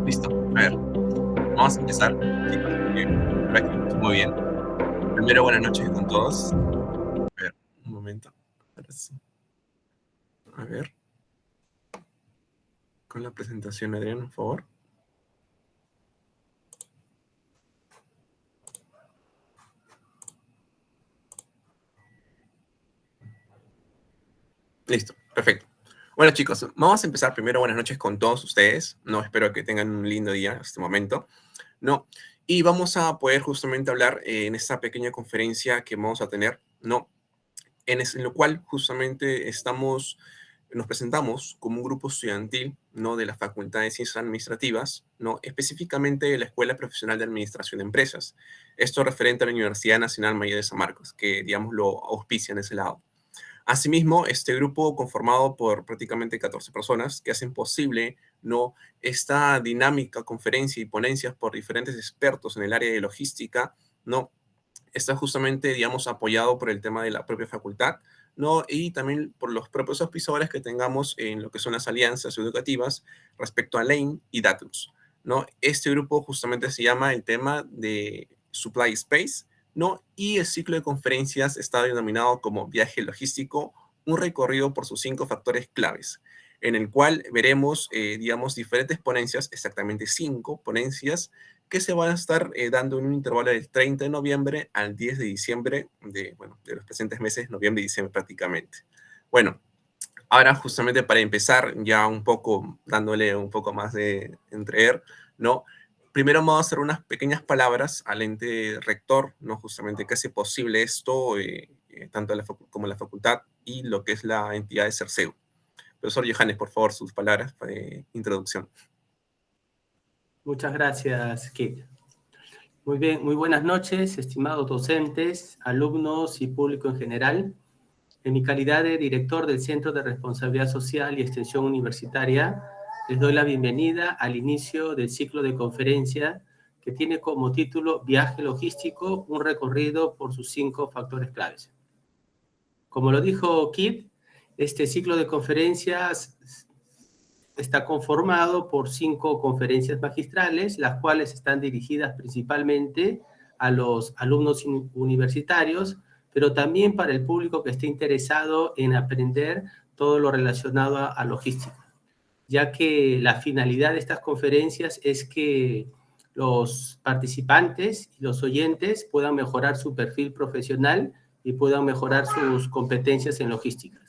Listo. A ver, vamos a empezar, chicos, espero que me escuchen muy bien. Primero, buenas noches con todos. A ver, un momento. Ahora sí. A ver, con la presentación, Adrián, por favor. Listo, perfecto. Bueno, chicos, vamos a empezar primero. Buenas noches con todos ustedes. No, espero que tengan un lindo día en este momento. ¿No? Y vamos a poder justamente hablar en esta pequeña conferencia que vamos a tener, ¿no? En lo cual justamente nos presentamos como un grupo estudiantil, ¿no? De la Facultad de Ciencias Administrativas, ¿no? Específicamente de la Escuela Profesional de Administración de Empresas. Esto referente a la Universidad Nacional Mayor de San Marcos, que, digamos, lo auspicia en ese lado. Asimismo, este grupo conformado por prácticamente 14 personas que hacen posible, ¿no? Esta dinámica, conferencia y ponencias por diferentes expertos en el área de logística, ¿no? Está justamente, digamos, apoyado por el tema de la propia facultad, ¿no? Y también por los propios auspiciadores que tengamos en lo que son las alianzas educativas respecto a Lane y Datus, ¿no? Este grupo justamente se llama el tema de Supply Space, ¿no? Y el ciclo de conferencias está denominado como Viaje Logístico, un recorrido por sus 5 factores claves, en el cual veremos, digamos, diferentes ponencias, exactamente 5 ponencias, que se van a estar dando en un intervalo del 30 de noviembre al 10 de diciembre bueno, de los presentes meses, noviembre y diciembre prácticamente. Bueno, ahora justamente para empezar ya un poco, dándole un poco más de entrever, ¿no? Primero vamos a hacer unas pequeñas palabras al ente rector, ¿no? Justamente que hace posible esto, tanto como la facultad y lo que es la entidad de CERCEU. Profesor Johannes, por favor, sus palabras de introducción. Muchas gracias, Kit. Muy bien, muy buenas noches, estimados docentes, alumnos y público en general. En mi calidad de director del Centro de Responsabilidad Social y Extensión Universitaria, les doy la bienvenida al inicio del ciclo de conferencia que tiene como título Viaje Logístico, un recorrido por sus 5 factores claves. Como lo dijo Kit, este ciclo de conferencias está conformado por 5 conferencias magistrales, las cuales están dirigidas principalmente a los alumnos universitarios, pero también para el público que esté interesado en aprender todo lo relacionado a logística, ya que la finalidad de estas conferencias es que los participantes y los oyentes puedan mejorar su perfil profesional y puedan mejorar sus competencias en logística.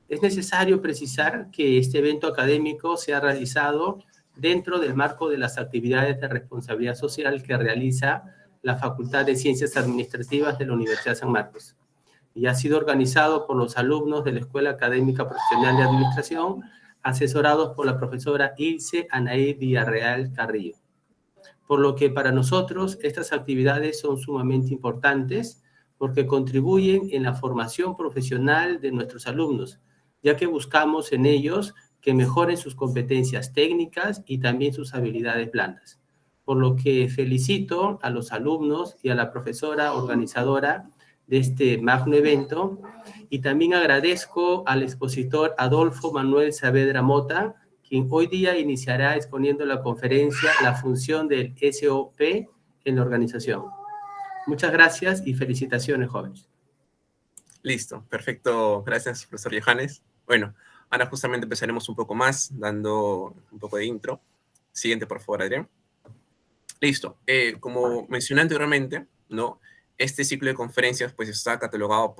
Es necesario precisar que este evento académico se ha realizado dentro del marco de las actividades de responsabilidad social que realiza la Facultad de Ciencias Administrativas de la Universidad de San Marcos y ha sido organizado por los alumnos de la Escuela Académica Profesional de Administración, asesorados por la profesora Ilse Anaí Villarreal Carrillo. Por lo que para nosotros estas actividades son sumamente importantes porque contribuyen en la formación profesional de nuestros alumnos, ya que buscamos en ellos que mejoren sus competencias técnicas y también sus habilidades blandas. Por lo que felicito a los alumnos y a la profesora organizadora de este magno evento y también agradezco al expositor Adolfo Manuel Saavedra Mota, quien hoy día iniciará exponiendo la conferencia La función del SOP en la organización. Muchas gracias y felicitaciones, jóvenes. Listo, perfecto. Gracias, profesor Johannes. Bueno, ahora justamente empezaremos un poco más, dando un poco de intro. Siguiente, por favor, Adrián. Listo. Como mencioné anteriormente, ¿no? Este ciclo de conferencias pues está catalogado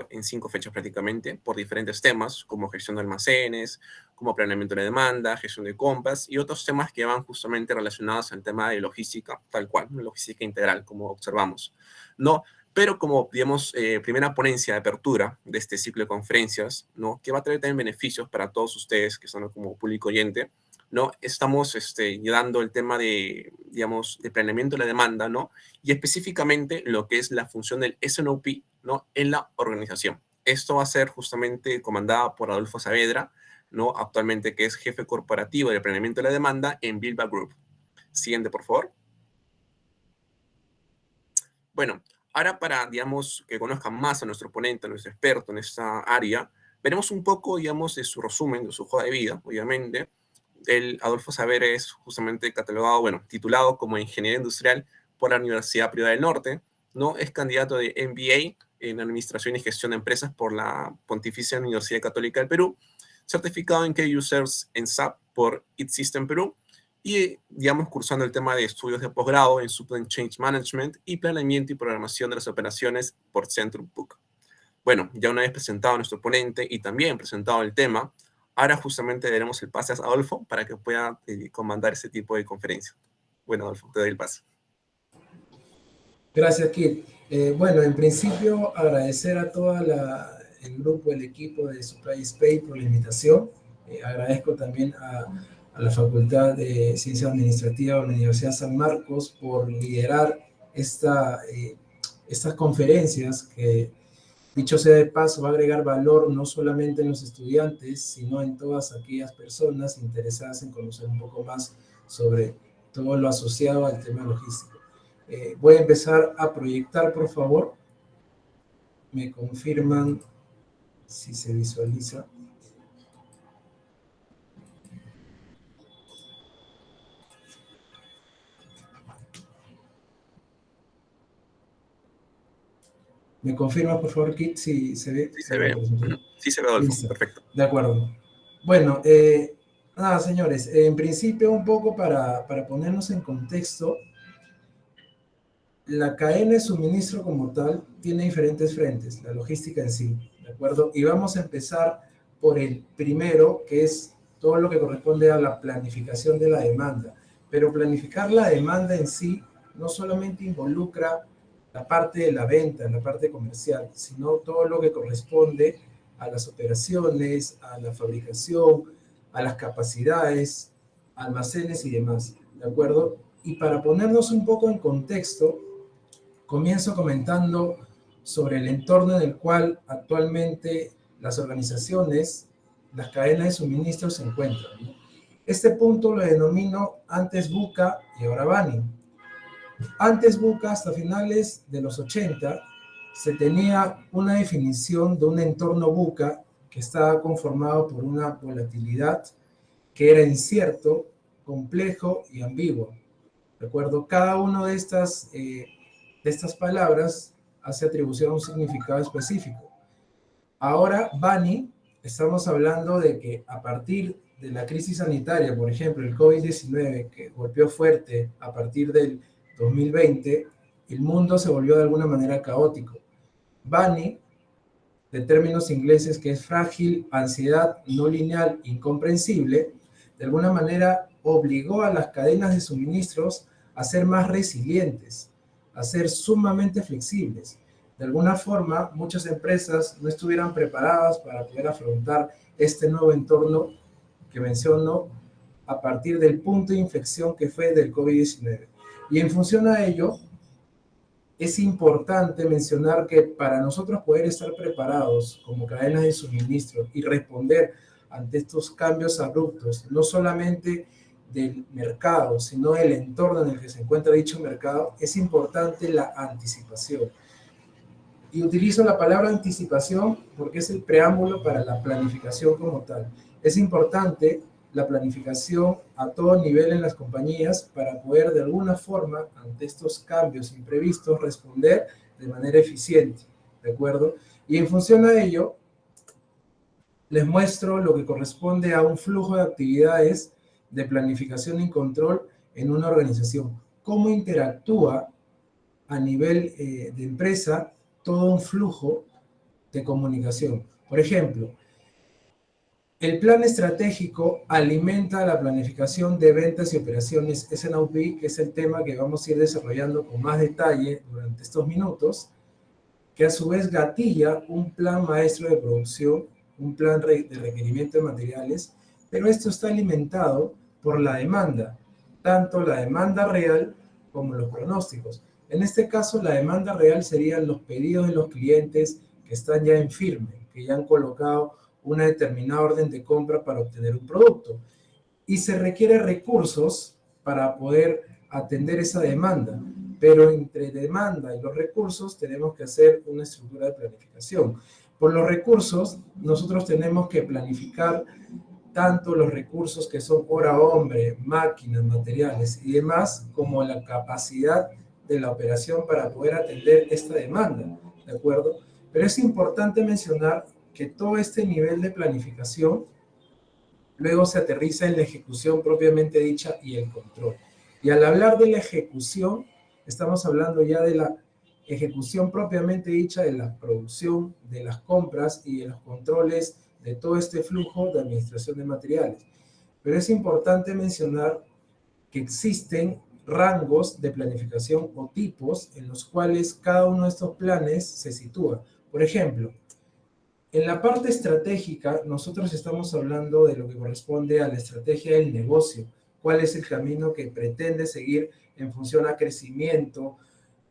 en 5 fechas prácticamente, por diferentes temas, como gestión de almacenes, como planeamiento de la demanda, gestión de compras y otros temas que van justamente relacionados al tema de logística, tal cual, logística integral, como observamos, ¿no? Pero como, digamos, primera ponencia de apertura de este ciclo de conferencias, ¿no? Que va a traer también beneficios para todos ustedes que son como público oyente, ¿no? Estamos dando el tema de, digamos, de planeamiento de la demanda, ¿no? Y específicamente lo que es la función del S&OP, ¿no? En la organización. Esto va a ser justamente comandada por Adolfo Saavedra, ¿no? Actualmente que es jefe corporativo de planeamiento de la demanda en Bilba Group. Siguiente, por favor. Bueno, Ahora para, digamos, que conozcan más a nuestro ponente, a nuestro experto en esta área, veremos un poco, digamos, de su resumen, de su hoja de vida, obviamente. El Adolfo Saver es justamente catalogado, bueno, titulado como ingeniero industrial por la Universidad Privada del Norte, ¿no? Es candidato de MBA en Administración y Gestión de Empresas por la Pontificia Universidad Católica del Perú, certificado en Key Users en SAP por IT System Perú, y, digamos, cursando el tema de estudios de posgrado en Supply Change Management y planeamiento y programación de las operaciones por Centrum PUC. Bueno, ya una vez presentado a nuestro ponente y también presentado el tema, ahora justamente daremos el pase a Adolfo para que pueda comandar ese tipo de conferencia. Bueno, Adolfo, te doy el pase. Gracias, Kit. Bueno, en principio agradecer a todo el grupo, el equipo de Supply Space por la invitación. Agradezco también a la Facultad de Ciencias Administrativas de la Universidad San Marcos por liderar estas conferencias que, dicho sea de paso, va a agregar valor no solamente en los estudiantes, sino en todas aquellas personas interesadas en conocer un poco más sobre todo lo asociado al tema logístico. Voy a empezar a proyectar, por favor. Me confirman si se visualiza. ¿Me confirma, por favor, Kit, si se ve? Sí se ve. Sí se ve, Adolfo. Listo. Perfecto. De acuerdo. Bueno, nada, señores. En principio, un poco para ponernos en contexto, la cadena de suministro como tal tiene diferentes frentes, la logística en sí, ¿de acuerdo? Y vamos a empezar por el primero, que es todo lo que corresponde a la planificación de la demanda. Pero planificar la demanda en sí no solamente involucra la parte de la venta, la parte comercial, sino todo lo que corresponde a las operaciones, a la fabricación, a las capacidades, almacenes y demás, ¿de acuerdo? Y para ponernos un poco en contexto, comienzo comentando sobre el entorno en el cual actualmente las organizaciones, las cadenas de suministro se encuentran, ¿no? Este punto lo denomino antes VUCA y ahora BANI. Antes VUCA, hasta finales de los 80, se tenía una definición de un entorno VUCA que estaba conformado por una volatilidad que era incierto, complejo y ambiguo. ¿De acuerdo? Cada una de estas palabras hace atribución a un significado específico. Ahora, Bani, estamos hablando de que a partir de la crisis sanitaria, por ejemplo, el COVID-19, que golpeó fuerte a partir del 2020, el mundo se volvió de alguna manera caótico. Bani, de términos ingleses, que es frágil, ansiedad, no lineal, incomprensible, de alguna manera obligó a las cadenas de suministros a ser más resilientes, a ser sumamente flexibles. De alguna forma, muchas empresas no estuvieran preparadas para poder afrontar este nuevo entorno que menciono a partir del punto de inflexión que fue del COVID-19. Y en función a ello, es importante mencionar que para nosotros poder estar preparados como cadenas de suministro y responder ante estos cambios abruptos, no solamente del mercado, sino del entorno en el que se encuentra dicho mercado, es importante la anticipación. Y utilizo la palabra anticipación porque es el preámbulo para la planificación como tal. Es importante la planificación a todo nivel en las compañías para poder de alguna forma, ante estos cambios imprevistos, responder de manera eficiente, ¿de acuerdo? Y en función a ello, les muestro lo que corresponde a un flujo de actividades de planificación y control en una organización. Cómo interactúa a nivel de empresa todo un flujo de comunicación. Por ejemplo, el plan estratégico alimenta la planificación de ventas y operaciones S&OP, que es el tema que vamos a ir desarrollando con más detalle durante estos minutos, que a su vez gatilla un plan maestro de producción, un plan de requerimiento de materiales, pero esto está alimentado por la demanda, tanto la demanda real como los pronósticos. En este caso, la demanda real serían los pedidos de los clientes que están ya en firme, que ya han colocado una determinada orden de compra para obtener un producto. Y se requiere recursos para poder atender esa demanda. pero entre demanda y los recursos tenemos que hacer una estructura de planificación. Por los recursos, nosotros tenemos que planificar tanto los recursos que son hora hombre, máquinas, materiales y demás, como la capacidad de la operación para poder atender esta demanda, ¿de acuerdo? Pero es importante mencionar que todo este nivel de planificación luego se aterriza en la ejecución propiamente dicha y el control. Y al hablar de la ejecución, estamos hablando ya de la ejecución propiamente dicha de la producción, de las compras y de los controles de todo este flujo de administración de materiales. Pero es importante mencionar que existen rangos de planificación o tipos en los cuales cada uno de estos planes se sitúa. Por ejemplo, en la parte estratégica, nosotros estamos hablando de lo que corresponde a la estrategia del negocio, cuál es el camino que pretende seguir en función a crecimiento,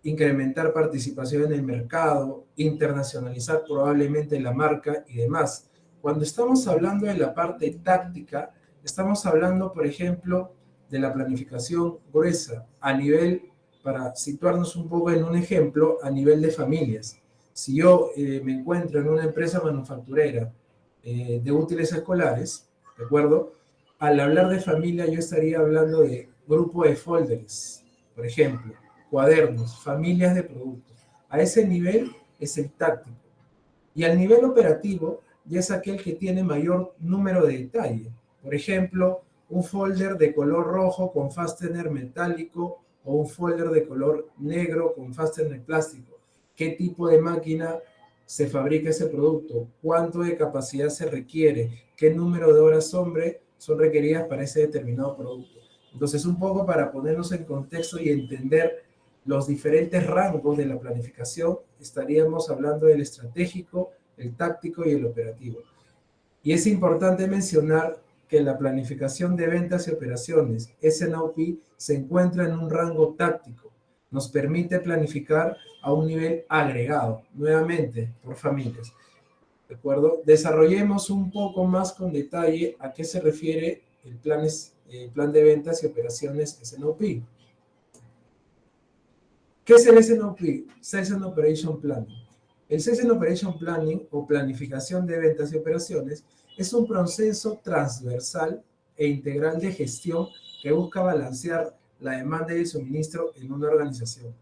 incrementar participación en el mercado, internacionalizar probablemente la marca y demás. Cuando estamos hablando de la parte táctica, estamos hablando, por ejemplo, de la planificación gruesa a nivel, para situarnos un poco en un ejemplo, a nivel de familias. Si yo me encuentro en una empresa manufacturera de útiles escolares, ¿de acuerdo? Al hablar de familia yo estaría hablando de grupo de folders, por ejemplo, cuadernos, familias de productos. A ese nivel es el táctico. Y al nivel operativo ya es aquel que tiene mayor número de detalle. Por ejemplo, un folder de color rojo con fastener metálico o un folder de color negro con fastener plástico. ¿Qué tipo de máquina se fabrica ese producto? ¿Cuánto de capacidad se requiere? ¿Qué número de horas hombre son requeridas para ese determinado producto? Entonces, un poco para ponernos en contexto y entender los diferentes rangos de la planificación, estaríamos hablando del estratégico, el táctico y el operativo. Y es importante mencionar que la planificación de ventas y operaciones, S&OP, se encuentra en un rango táctico. Nos permite planificar a un nivel agregado, nuevamente, por familias. ¿De acuerdo? Desarrollemos un poco más con detalle a qué se refiere el plan de ventas y operaciones S&OP. ¿Qué es el S&OP? Sales and Operation Planning. El Sales and Operation Planning o planificación de ventas y operaciones es un proceso transversal e integral de gestión que busca balancear la demanda y el suministro en una organización.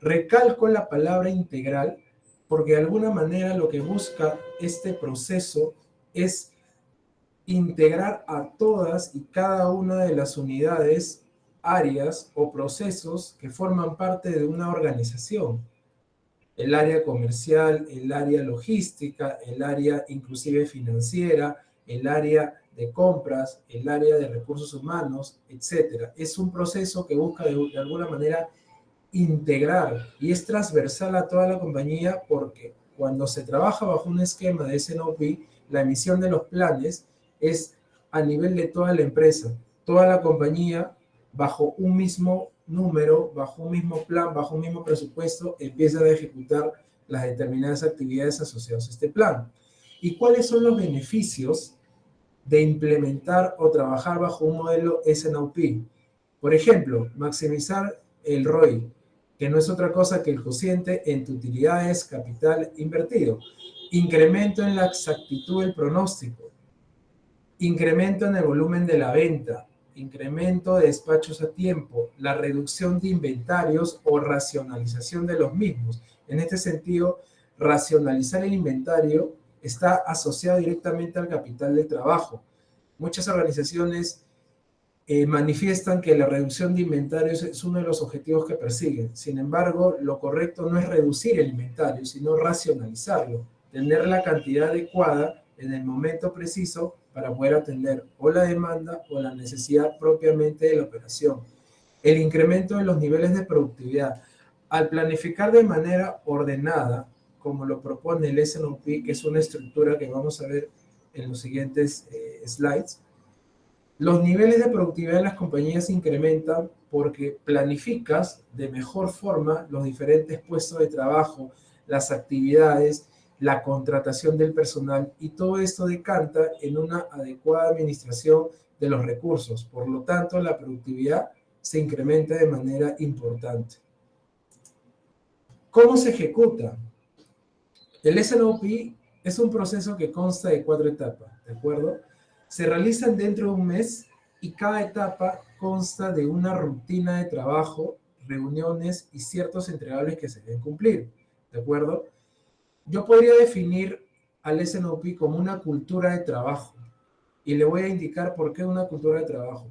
Recalco la palabra integral porque de alguna manera lo que busca este proceso es integrar a todas y cada una de las unidades, áreas o procesos que forman parte de una organización. El área comercial, el área logística, el área inclusive financiera, el área de compras, el área de recursos humanos, etc. Es un proceso que busca de alguna manera integrar y es transversal a toda la compañía porque cuando se trabaja bajo un esquema de S&OP, la emisión de los planes es a nivel de toda la empresa, toda la compañía bajo un mismo número, bajo un mismo plan, bajo un mismo presupuesto, empiezan a ejecutar las determinadas actividades asociadas a este plan. ¿Y cuáles son los beneficios de implementar o trabajar bajo un modelo S&OP? Por ejemplo, maximizar el ROI, que no es otra cosa que el cociente entre utilidades, capital invertido. Incremento en la exactitud del pronóstico. Incremento en el volumen de la venta. Incremento de despachos a tiempo, la reducción de inventarios o racionalización de los mismos. En este sentido, racionalizar el inventario está asociado directamente al capital de trabajo. Muchas organizaciones manifiestan que la reducción de inventarios es uno de los objetivos que persiguen. Sin embargo, lo correcto no es reducir el inventario, sino racionalizarlo, tener la cantidad adecuada en el momento preciso para poder atender o la demanda o la necesidad propiamente de la operación. El incremento de los niveles de productividad. Al planificar de manera ordenada, como lo propone el S&OP, que es una estructura que vamos a ver en los siguientes slides, los niveles de productividad de las compañías se incrementan porque planificas de mejor forma los diferentes puestos de trabajo, las actividades, la contratación del personal y todo esto decanta en una adecuada administración de los recursos. Por lo tanto, la productividad se incrementa de manera importante. ¿Cómo se ejecuta? El SNOP es un proceso que consta de 4 etapas, ¿de acuerdo? Se realizan dentro de un mes y cada etapa consta de una rutina de trabajo, reuniones y ciertos entregables que se deben cumplir, ¿de acuerdo? Yo podría definir al SNOP como una cultura de trabajo y le voy a indicar por qué una cultura de trabajo.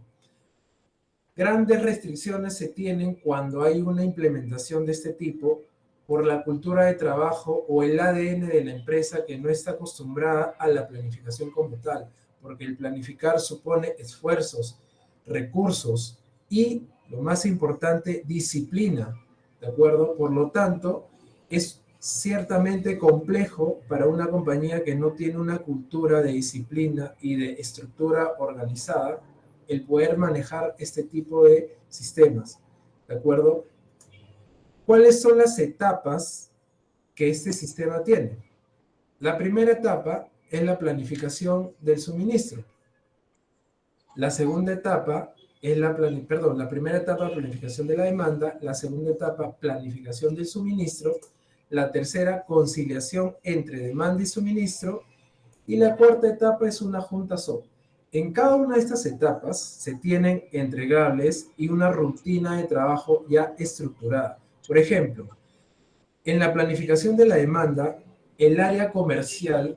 Grandes restricciones se tienen cuando hay una implementación de este tipo por la cultura de trabajo o el ADN de la empresa que no está acostumbrada a la planificación como tal, porque el planificar supone esfuerzos, recursos y, lo más importante, disciplina, ¿de acuerdo? Por lo tanto, es ciertamente complejo para una compañía que no tiene una cultura de disciplina y de estructura organizada el poder manejar este tipo de sistemas, ¿de acuerdo? ¿Cuáles son las etapas que este sistema tiene? La primera etapa es la planificación del suministro. La segunda etapa es la primera etapa, planificación de la demanda. La segunda etapa, planificación del suministro. La tercera, conciliación entre demanda y suministro. Y la cuarta etapa es una junta SOP. En cada una de estas etapas se tienen entregables y una rutina de trabajo ya estructurada. Por ejemplo, en la planificación de la demanda, el área comercial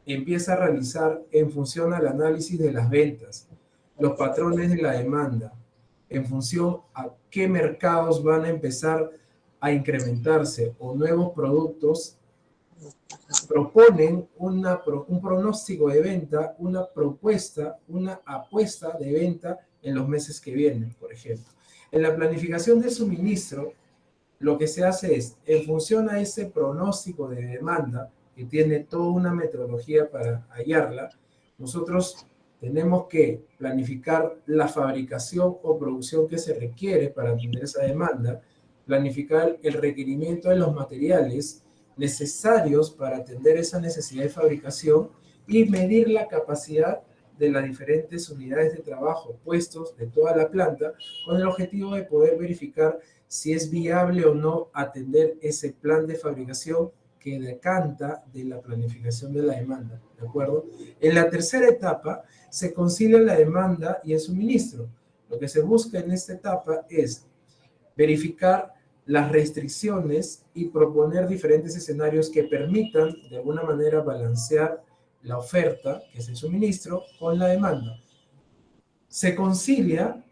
empieza a realizar en función al análisis de las ventas, los patrones de la demanda, en función a qué mercados van a empezar a incrementarse o nuevos productos, proponen un pronóstico de venta, una propuesta, una apuesta de venta en los meses que vienen, por ejemplo. En la planificación de suministro, lo que se hace es, en función a ese pronóstico de demanda, que tiene toda una metodología para hallarla, nosotros tenemos que planificar la fabricación o producción que se requiere para atender esa demanda, planificar el requerimiento de los materiales necesarios para atender esa necesidad de fabricación y medir la capacidad de las diferentes unidades de trabajo, puestos de toda la planta, con el objetivo de poder verificar si es viable o no atender ese plan de fabricación que decanta de la planificación de la demanda, ¿de acuerdo? En la tercera etapa se concilia la demanda y el suministro. Lo que se busca en esta etapa es verificar las restricciones y proponer diferentes escenarios que permitan de alguna manera balancear la oferta, que es el suministro, con la demanda. Se concilia,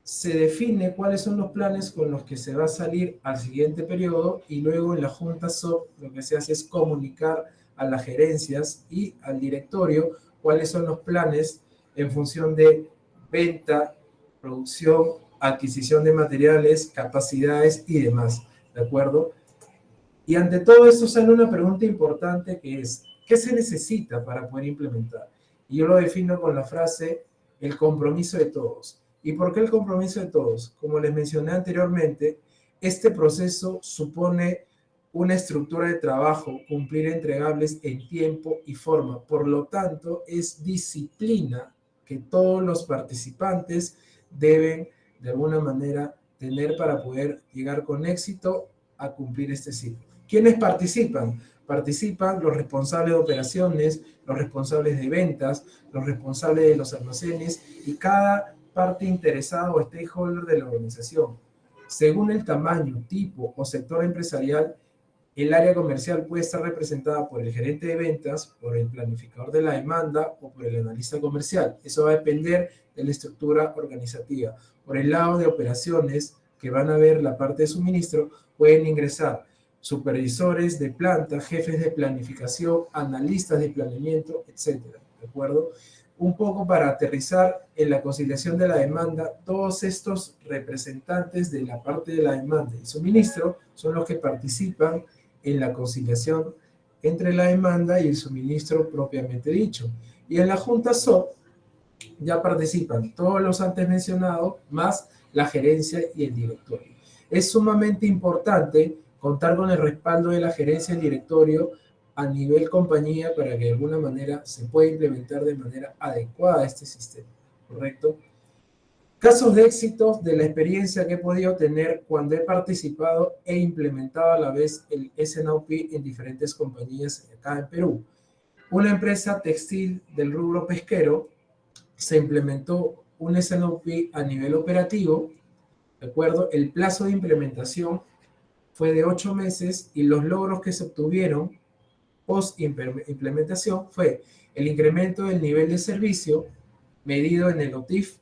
se define cuáles son los planes con los que se va a salir al siguiente periodo y luego en la junta SOP lo que se hace es comunicar a las gerencias y al directorio cuáles son los planes en función de venta, producción, adquisición de materiales, capacidades y demás, ¿de acuerdo? Y ante todo esto sale una pregunta importante que es, ¿qué se necesita para poder implementar? Y yo lo defino con la frase, el compromiso de todos. ¿Y por qué el compromiso de todos? Como les mencioné anteriormente, este proceso supone una estructura de trabajo, cumplir entregables en tiempo y forma. Por lo tanto, es disciplina que todos los participantes deben de alguna manera tener para poder llegar con éxito a cumplir este ciclo. ¿Quiénes participan? Participan los responsables de operaciones, los responsables de ventas, los responsables de los almacenes y cada parte interesada o stakeholder de la organización. Según el tamaño, tipo o sector empresarial, el área comercial puede estar representada por el gerente de ventas, por el planificador de la demanda o por el analista comercial. Eso va a depender de la estructura organizativa. Por el lado de operaciones, que van a ver la parte de suministro, pueden ingresar supervisores de planta, jefes de planificación, analistas de planeamiento, etcétera, ¿de acuerdo? Un poco para aterrizar en la conciliación de la demanda, todos estos representantes de la parte de la demanda y suministro son los que participan en la conciliación entre la demanda y el suministro propiamente dicho. Y en la Junta SOP ya participan todos los antes mencionados, más la gerencia y el directorio. Es sumamente importante contar con el respaldo de la gerencia y el directorio a nivel compañía para que de alguna manera se pueda implementar de manera adecuada este sistema, ¿correcto? Casos de éxito de la experiencia que he podido tener cuando he participado e implementado a la vez el S&OP en diferentes compañías acá en Perú. Una empresa textil del rubro pesquero se implementó un S&OP a nivel operativo, ¿de acuerdo? El plazo de implementación fue de 8 meses y los logros que se obtuvieron post-implementación fue el incremento del nivel de servicio medido en el OTIF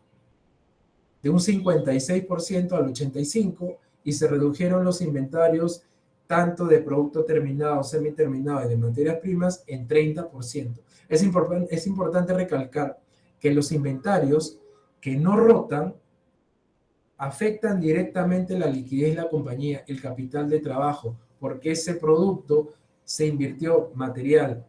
de un 56% al 85% y se redujeron los inventarios tanto de producto terminado, semiterminado y de materias primas en 30%. Es importante recalcar que los inventarios que no rotan afectan directamente la liquidez de la compañía, el capital de trabajo, porque ese producto se invirtió material,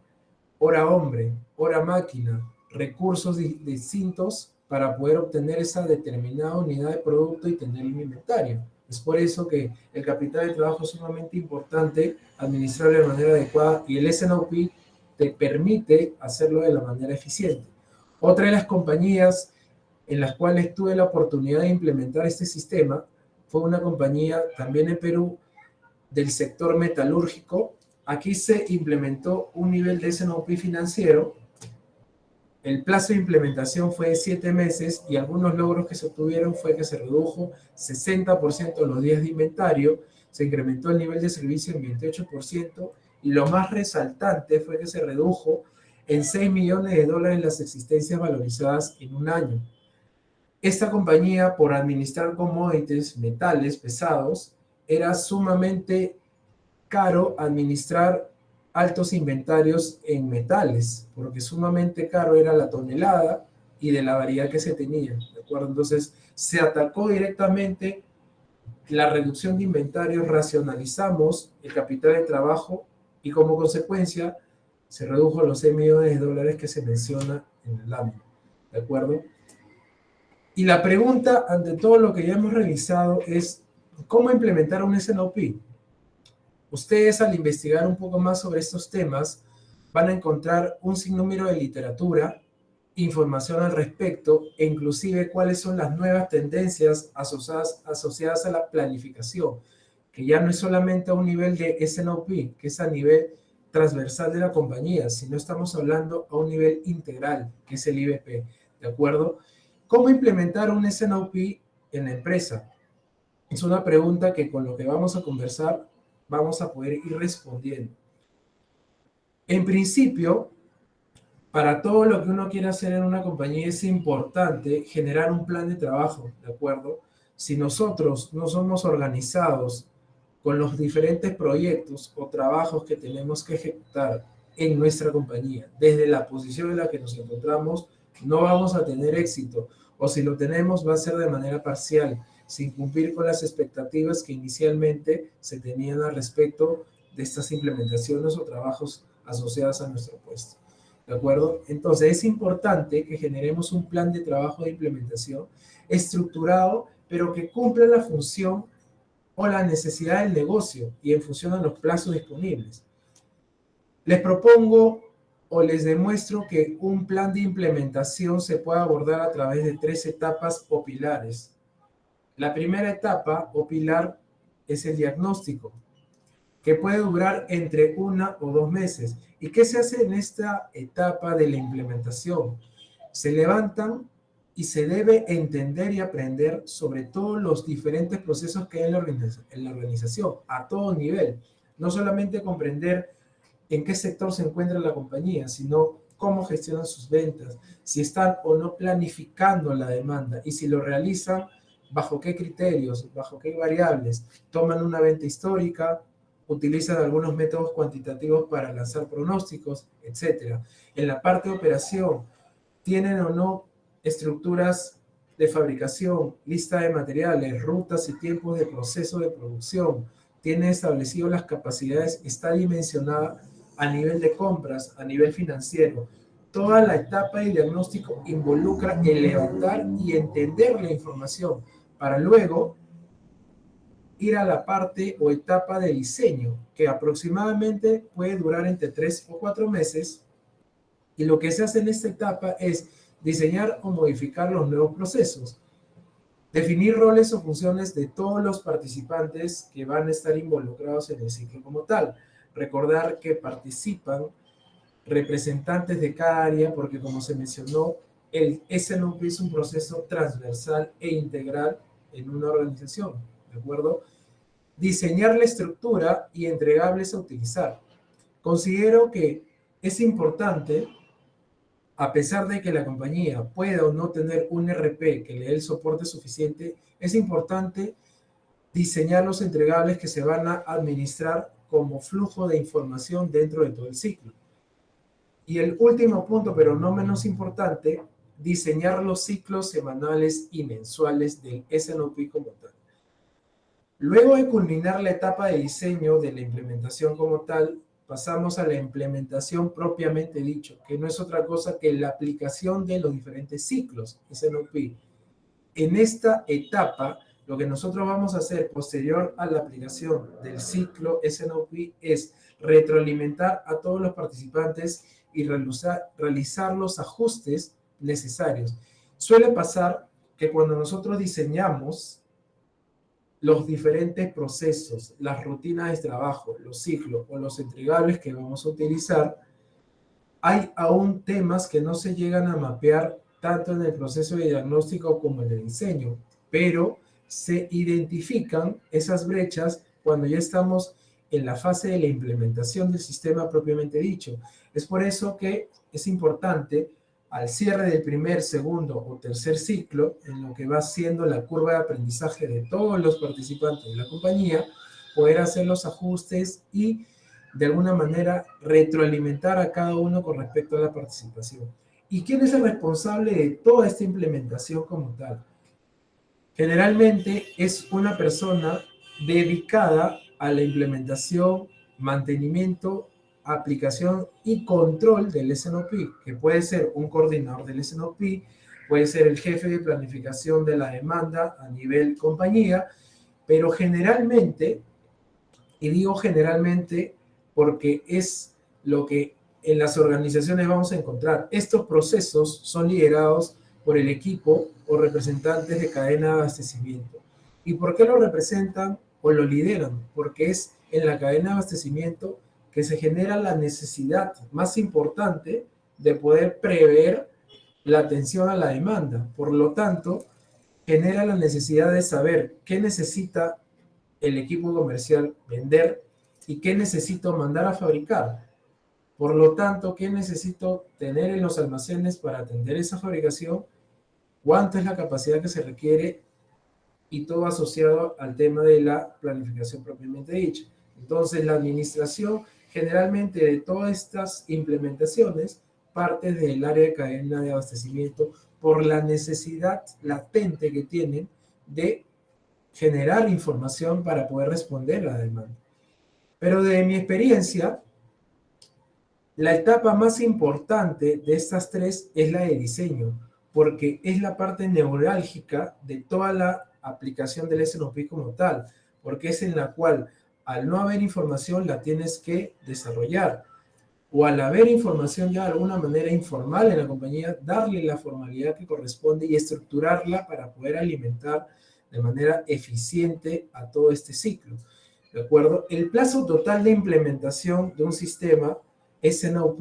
hora hombre, hora máquina, recursos distintos para poder obtener esa determinada unidad de producto y tener un inventario. Es por eso que el capital de trabajo es sumamente importante administrarlo de manera adecuada y el S&OP te permite hacerlo de la manera eficiente. Otra de las compañías en las cuales tuve la oportunidad de implementar este sistema fue una compañía también en Perú del sector metalúrgico. Aquí se implementó un nivel de S&OP financiero. El plazo de implementación fue de 7 meses y algunos logros que se obtuvieron fue que se redujo 60% los días de inventario, se incrementó el nivel de servicio en 28% y lo más resaltante fue que se redujo en $6 millones las existencias valorizadas en un año. Esta compañía, por administrar commodities, metales pesados, era sumamente caro administrar altos inventarios en metales, porque sumamente caro era la tonelada y de la variedad que se tenía, ¿de acuerdo? Entonces, se atacó directamente la reducción de inventarios, racionalizamos el capital de trabajo y como consecuencia se redujo los $6 millones que se menciona en el lámina, ¿de acuerdo? Y la pregunta, ante todo lo que ya hemos revisado, es ¿cómo implementar un S&OP? Ustedes, al investigar un poco más sobre estos temas, van a encontrar un sinnúmero de literatura, información al respecto, e inclusive cuáles son las nuevas tendencias asociadas a la planificación, que ya no es solamente a un nivel de S&OP, que es a nivel transversal de la compañía, sino estamos hablando a un nivel integral, que es el IBP, ¿de acuerdo? ¿Cómo implementar un S&OP en la empresa? Es una pregunta que con lo que vamos a conversar vamos a poder ir respondiendo. En principio, para todo lo que uno quiere hacer en una compañía es importante generar un plan de trabajo, ¿de acuerdo? Si nosotros no somos organizados con los diferentes proyectos o trabajos que tenemos que ejecutar en nuestra compañía, desde la posición en la que nos encontramos, no vamos a tener éxito, o si lo tenemos va a ser de manera parcial, sin cumplir con las expectativas que inicialmente se tenían al respecto de estas implementaciones o trabajos asociados a nuestro puesto. ¿De acuerdo? Entonces es importante que generemos un plan de trabajo de implementación estructurado, pero que cumpla la función o la necesidad del negocio y en función a los plazos disponibles. Les propongo o les demuestro que un plan de implementación se puede abordar a través de 3 etapas o pilares. La primera etapa o pilar es el diagnóstico, que puede durar entre 1 o 2 meses. ¿Y qué se hace en esta etapa de la implementación? Se levantan y se debe entender y aprender sobre todos los diferentes procesos que hay en la organización, a todo nivel. No solamente comprender en qué sector se encuentra la compañía, sino cómo gestionan sus ventas, si están o no planificando la demanda y si lo realizan, bajo qué criterios, bajo qué variables, toman una venta histórica, utilizan algunos métodos cuantitativos para lanzar pronósticos, etc. En la parte de operación, ¿tienen o no estructuras de fabricación, lista de materiales, rutas y tiempos de proceso de producción? ¿Tienen establecido las capacidades? ¿Está dimensionada a nivel de compras, a nivel financiero? Toda la etapa de diagnóstico involucra el levantar y entender la información para luego ir a la parte o etapa de diseño, que aproximadamente puede durar entre 3 o 4 meses. Y lo que se hace en esta etapa es diseñar o modificar los nuevos procesos. Definir roles o funciones de todos los participantes que van a estar involucrados en el ciclo como tal. Recordar que participan representantes de cada área, porque como se mencionó, el SNOP es un proceso transversal e integral en una organización, ¿de acuerdo? Diseñar la estructura y entregables a utilizar. Considero que es importante, a pesar de que la compañía pueda o no tener un RP que le dé el soporte suficiente, es importante diseñar los entregables que se van a administrar como flujo de información dentro de todo el ciclo. Y el último punto, pero no menos importante, diseñar los ciclos semanales y mensuales del SNOP como tal. Luego de culminar la etapa de diseño de la implementación como tal, pasamos a la implementación propiamente dicho, que no es otra cosa que la aplicación de los diferentes ciclos SNOP. En esta etapa, lo que nosotros vamos a hacer posterior a la aplicación del ciclo SNOP es retroalimentar a todos los participantes y realizar los ajustes necesarios. Suele pasar que cuando nosotros diseñamos los diferentes procesos, las rutinas de trabajo, los ciclos o los entregables que vamos a utilizar, hay aún temas que no se llegan a mapear tanto en el proceso de diagnóstico como en el diseño, pero se identifican esas brechas cuando ya estamos en la fase de la implementación del sistema propiamente dicho. Es por eso que es importante, al cierre del primer, segundo o tercer ciclo, en lo que va siendo la curva de aprendizaje de todos los participantes de la compañía, poder hacer los ajustes y de alguna manera retroalimentar a cada uno con respecto a la participación. ¿Y quién es el responsable de toda esta implementación como tal? Generalmente es una persona dedicada a la implementación, mantenimiento, aplicación y control del SNOP, que puede ser un coordinador del SNOP, puede ser el jefe de planificación de la demanda a nivel compañía, pero generalmente, y digo generalmente porque es lo que en las organizaciones vamos a encontrar, estos procesos son liderados por el equipo o representantes de cadena de abastecimiento. ¿Y por qué lo representan o lo lideran? Porque es en la cadena de abastecimiento que se genera la necesidad más importante de poder prever la atención a la demanda. Por lo tanto, genera la necesidad de saber qué necesita el equipo comercial vender y qué necesito mandar a fabricar. Por lo tanto, ¿qué necesito tener en los almacenes para atender esa fabricación? ¿Cuánta es la capacidad que se requiere? Y todo asociado al tema de la planificación propiamente dicha. Entonces, la administración generalmente de todas estas implementaciones parte del área de cadena de abastecimiento por la necesidad latente que tienen de generar información para poder responder a la demanda. Pero de mi experiencia, la etapa más importante de estas tres es la de diseño, porque es la parte neurálgica de toda la aplicación del SNOP como tal, porque es en la cual al no haber información la tienes que desarrollar, o al haber información ya de alguna manera informal en la compañía, darle la formalidad que corresponde y estructurarla para poder alimentar de manera eficiente a todo este ciclo. ¿De acuerdo? El plazo total de implementación de un sistema SNOP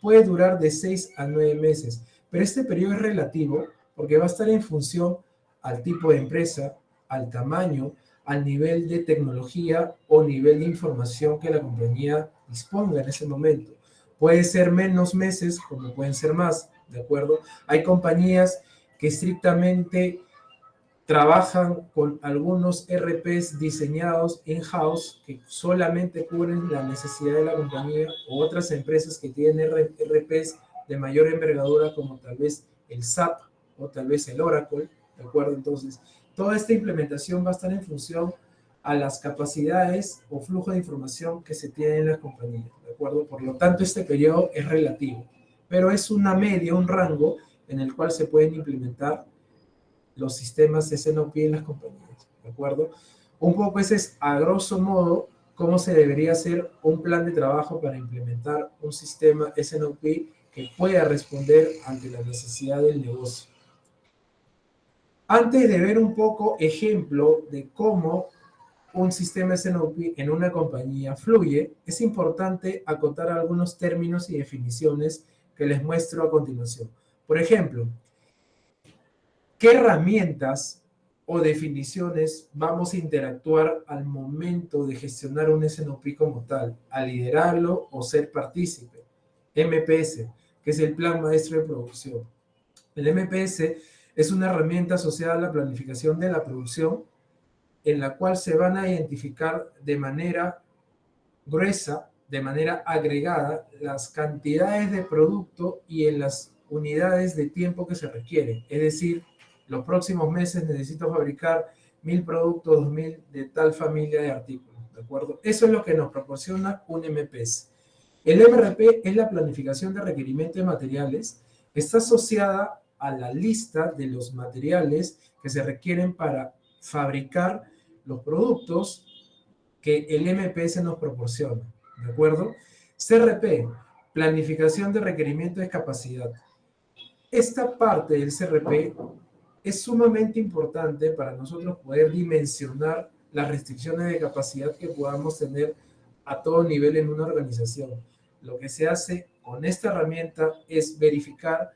puede durar de 6 a 9 meses, pero este periodo es relativo porque va a estar en función al tipo de empresa, al tamaño, al nivel de tecnología o nivel de información que la compañía disponga en ese momento. Puede ser menos meses como pueden ser más, ¿de acuerdo? Hay compañías que estrictamente trabajan con algunos RPs diseñados in-house que solamente cubren la necesidad de la compañía, o otras empresas que tienen RPs de mayor envergadura como tal vez el SAP o tal vez el Oracle, ¿de acuerdo? Entonces, toda esta implementación va a estar en función a las capacidades o flujo de información que se tiene en las compañías, ¿de acuerdo? Por lo tanto, este periodo es relativo, pero es una media, un rango en el cual se pueden implementar los sistemas SNOP en las compañías, ¿de acuerdo? Un poco ese es, a grosso modo, cómo se debería hacer un plan de trabajo para implementar un sistema SNOP que pueda responder ante la necesidad del negocio. Antes de ver un poco ejemplo de cómo un sistema SNOP en una compañía fluye, es importante acotar algunos términos y definiciones que les muestro a continuación. Por ejemplo, ¿qué herramientas o definiciones vamos a interactuar al momento de gestionar un SNOP como tal, a liderarlo o ser partícipe? MPS, que es el Plan Maestro de Producción. El MPS es una herramienta asociada a la planificación de la producción en la cual se van a identificar de manera gruesa, de manera agregada, las cantidades de producto y en las unidades de tiempo que se requieren. Es decir, los próximos meses necesito fabricar 1000 productos, 2000 de tal familia de artículos, ¿de acuerdo? Eso es lo que nos proporciona un MPS. El MRP es la planificación de requerimiento de materiales, está asociada a la lista de los materiales que se requieren para fabricar los productos que el MPS nos proporciona, ¿de acuerdo? CRP, planificación de requerimiento de capacidad. Esta parte del CRP es sumamente importante para nosotros poder dimensionar las restricciones de capacidad que podamos tener a todo nivel en una organización. Lo que se hace con esta herramienta es verificar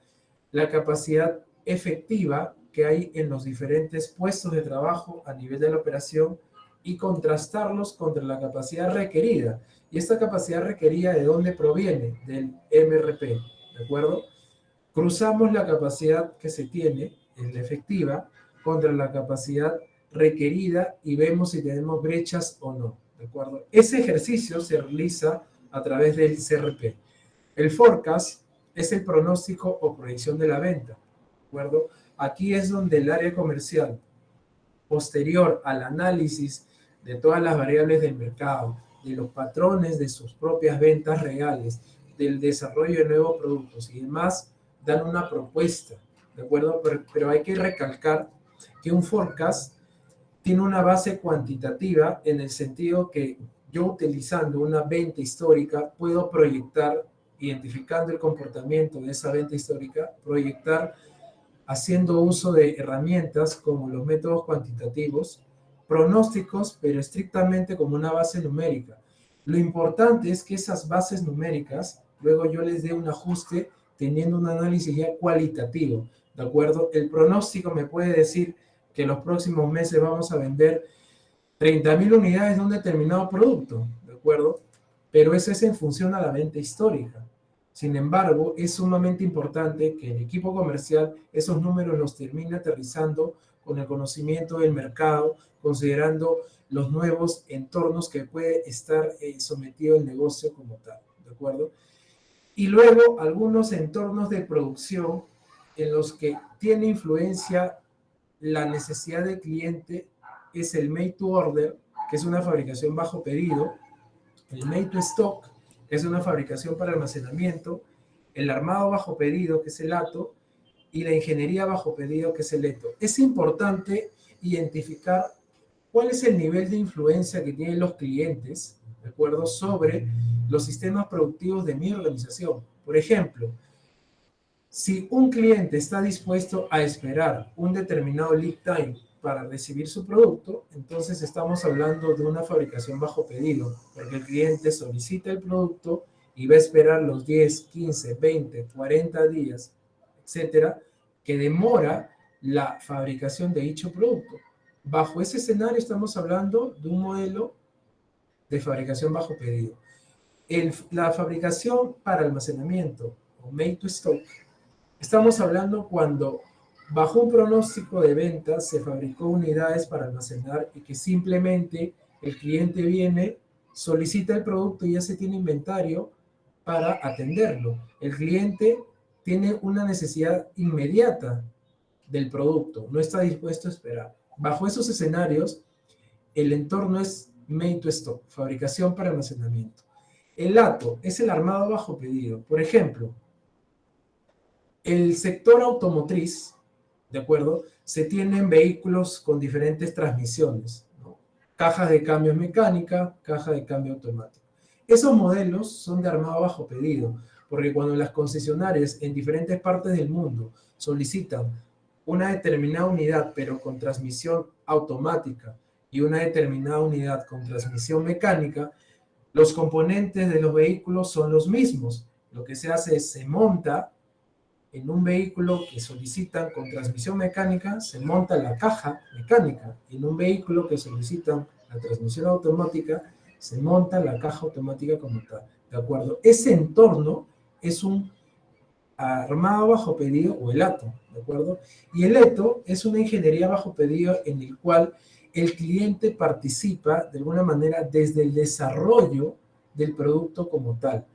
la capacidad efectiva que hay en los diferentes puestos de trabajo a nivel de la operación y contrastarlos contra la capacidad requerida. Y esta capacidad requerida, ¿de dónde proviene? Del MRP, ¿de acuerdo? Cruzamos la capacidad que se tiene, la efectiva, contra la capacidad requerida y vemos si tenemos brechas o no, ¿de acuerdo? Ese ejercicio se realiza a través del CRP. El forecast es el pronóstico o proyección de la venta, ¿de acuerdo? Aquí es donde el área comercial, posterior al análisis de todas las variables del mercado, de los patrones de sus propias ventas reales, del desarrollo de nuevos productos y demás, dan una propuesta, ¿de acuerdo? Pero hay que recalcar que un forecast tiene una base cuantitativa en el sentido que yo utilizando una venta histórica puedo proyectar, identificando el comportamiento de esa venta histórica, proyectar haciendo uso de herramientas como los métodos cuantitativos, pronósticos, pero estrictamente como una base numérica. Lo importante es que esas bases numéricas, luego yo les dé un ajuste teniendo un análisis ya cualitativo, ¿de acuerdo? El pronóstico me puede decir que los próximos meses vamos a vender 30.000 unidades de un determinado producto, ¿de acuerdo? Pero eso es en función a la venta histórica. Sin embargo, es sumamente importante que el equipo comercial esos números los termine aterrizando con el conocimiento del mercado, considerando los nuevos entornos que puede estar sometido el negocio como tal, ¿de acuerdo? Y luego algunos entornos de producción en los que tiene influencia la necesidad del cliente es el made to order, que es una fabricación bajo pedido, el made to stock, que es una fabricación para almacenamiento, el armado bajo pedido, que es el ATO, y la ingeniería bajo pedido, que es el ETO. Es importante identificar cuál es el nivel de influencia que tienen los clientes, ¿de acuerdo?, sobre los sistemas productivos de mi organización. Por ejemplo, si un cliente está dispuesto a esperar un determinado lead time para recibir su producto, entonces estamos hablando de una fabricación bajo pedido, porque el cliente solicita el producto y va a esperar los 10, 15, 20, 40 días, etcétera, que demora la fabricación de dicho producto. Bajo ese escenario estamos hablando de un modelo de fabricación bajo pedido. La fabricación para almacenamiento o made to stock, estamos hablando cuando bajo un pronóstico de ventas se fabricó unidades para almacenar y que simplemente el cliente viene, solicita el producto y ya se tiene inventario para atenderlo. El cliente tiene una necesidad inmediata del producto, no está dispuesto a esperar. Bajo esos escenarios, el entorno es made to stock, fabricación para almacenamiento. El ATO es el armado bajo pedido. Por ejemplo, el sector automotriz, ¿de acuerdo? Se tienen vehículos con diferentes transmisiones, ¿no? Cajas de cambio mecánica, caja de cambio automático. Esos modelos son de armado bajo pedido, porque cuando las concesionarias en diferentes partes del mundo solicitan una determinada unidad, pero con transmisión automática, y una determinada unidad con transmisión mecánica, los componentes de los vehículos son los mismos. Lo que se hace es se monta en un vehículo que solicitan con transmisión mecánica, se monta la caja mecánica. En un vehículo que solicitan la transmisión automática, se monta la caja automática como tal. ¿De acuerdo? Ese entorno es un armado bajo pedido o el ATO, ¿de acuerdo? Y el ETO es una ingeniería bajo pedido en el cual el cliente participa de alguna manera desde el desarrollo del producto como tal,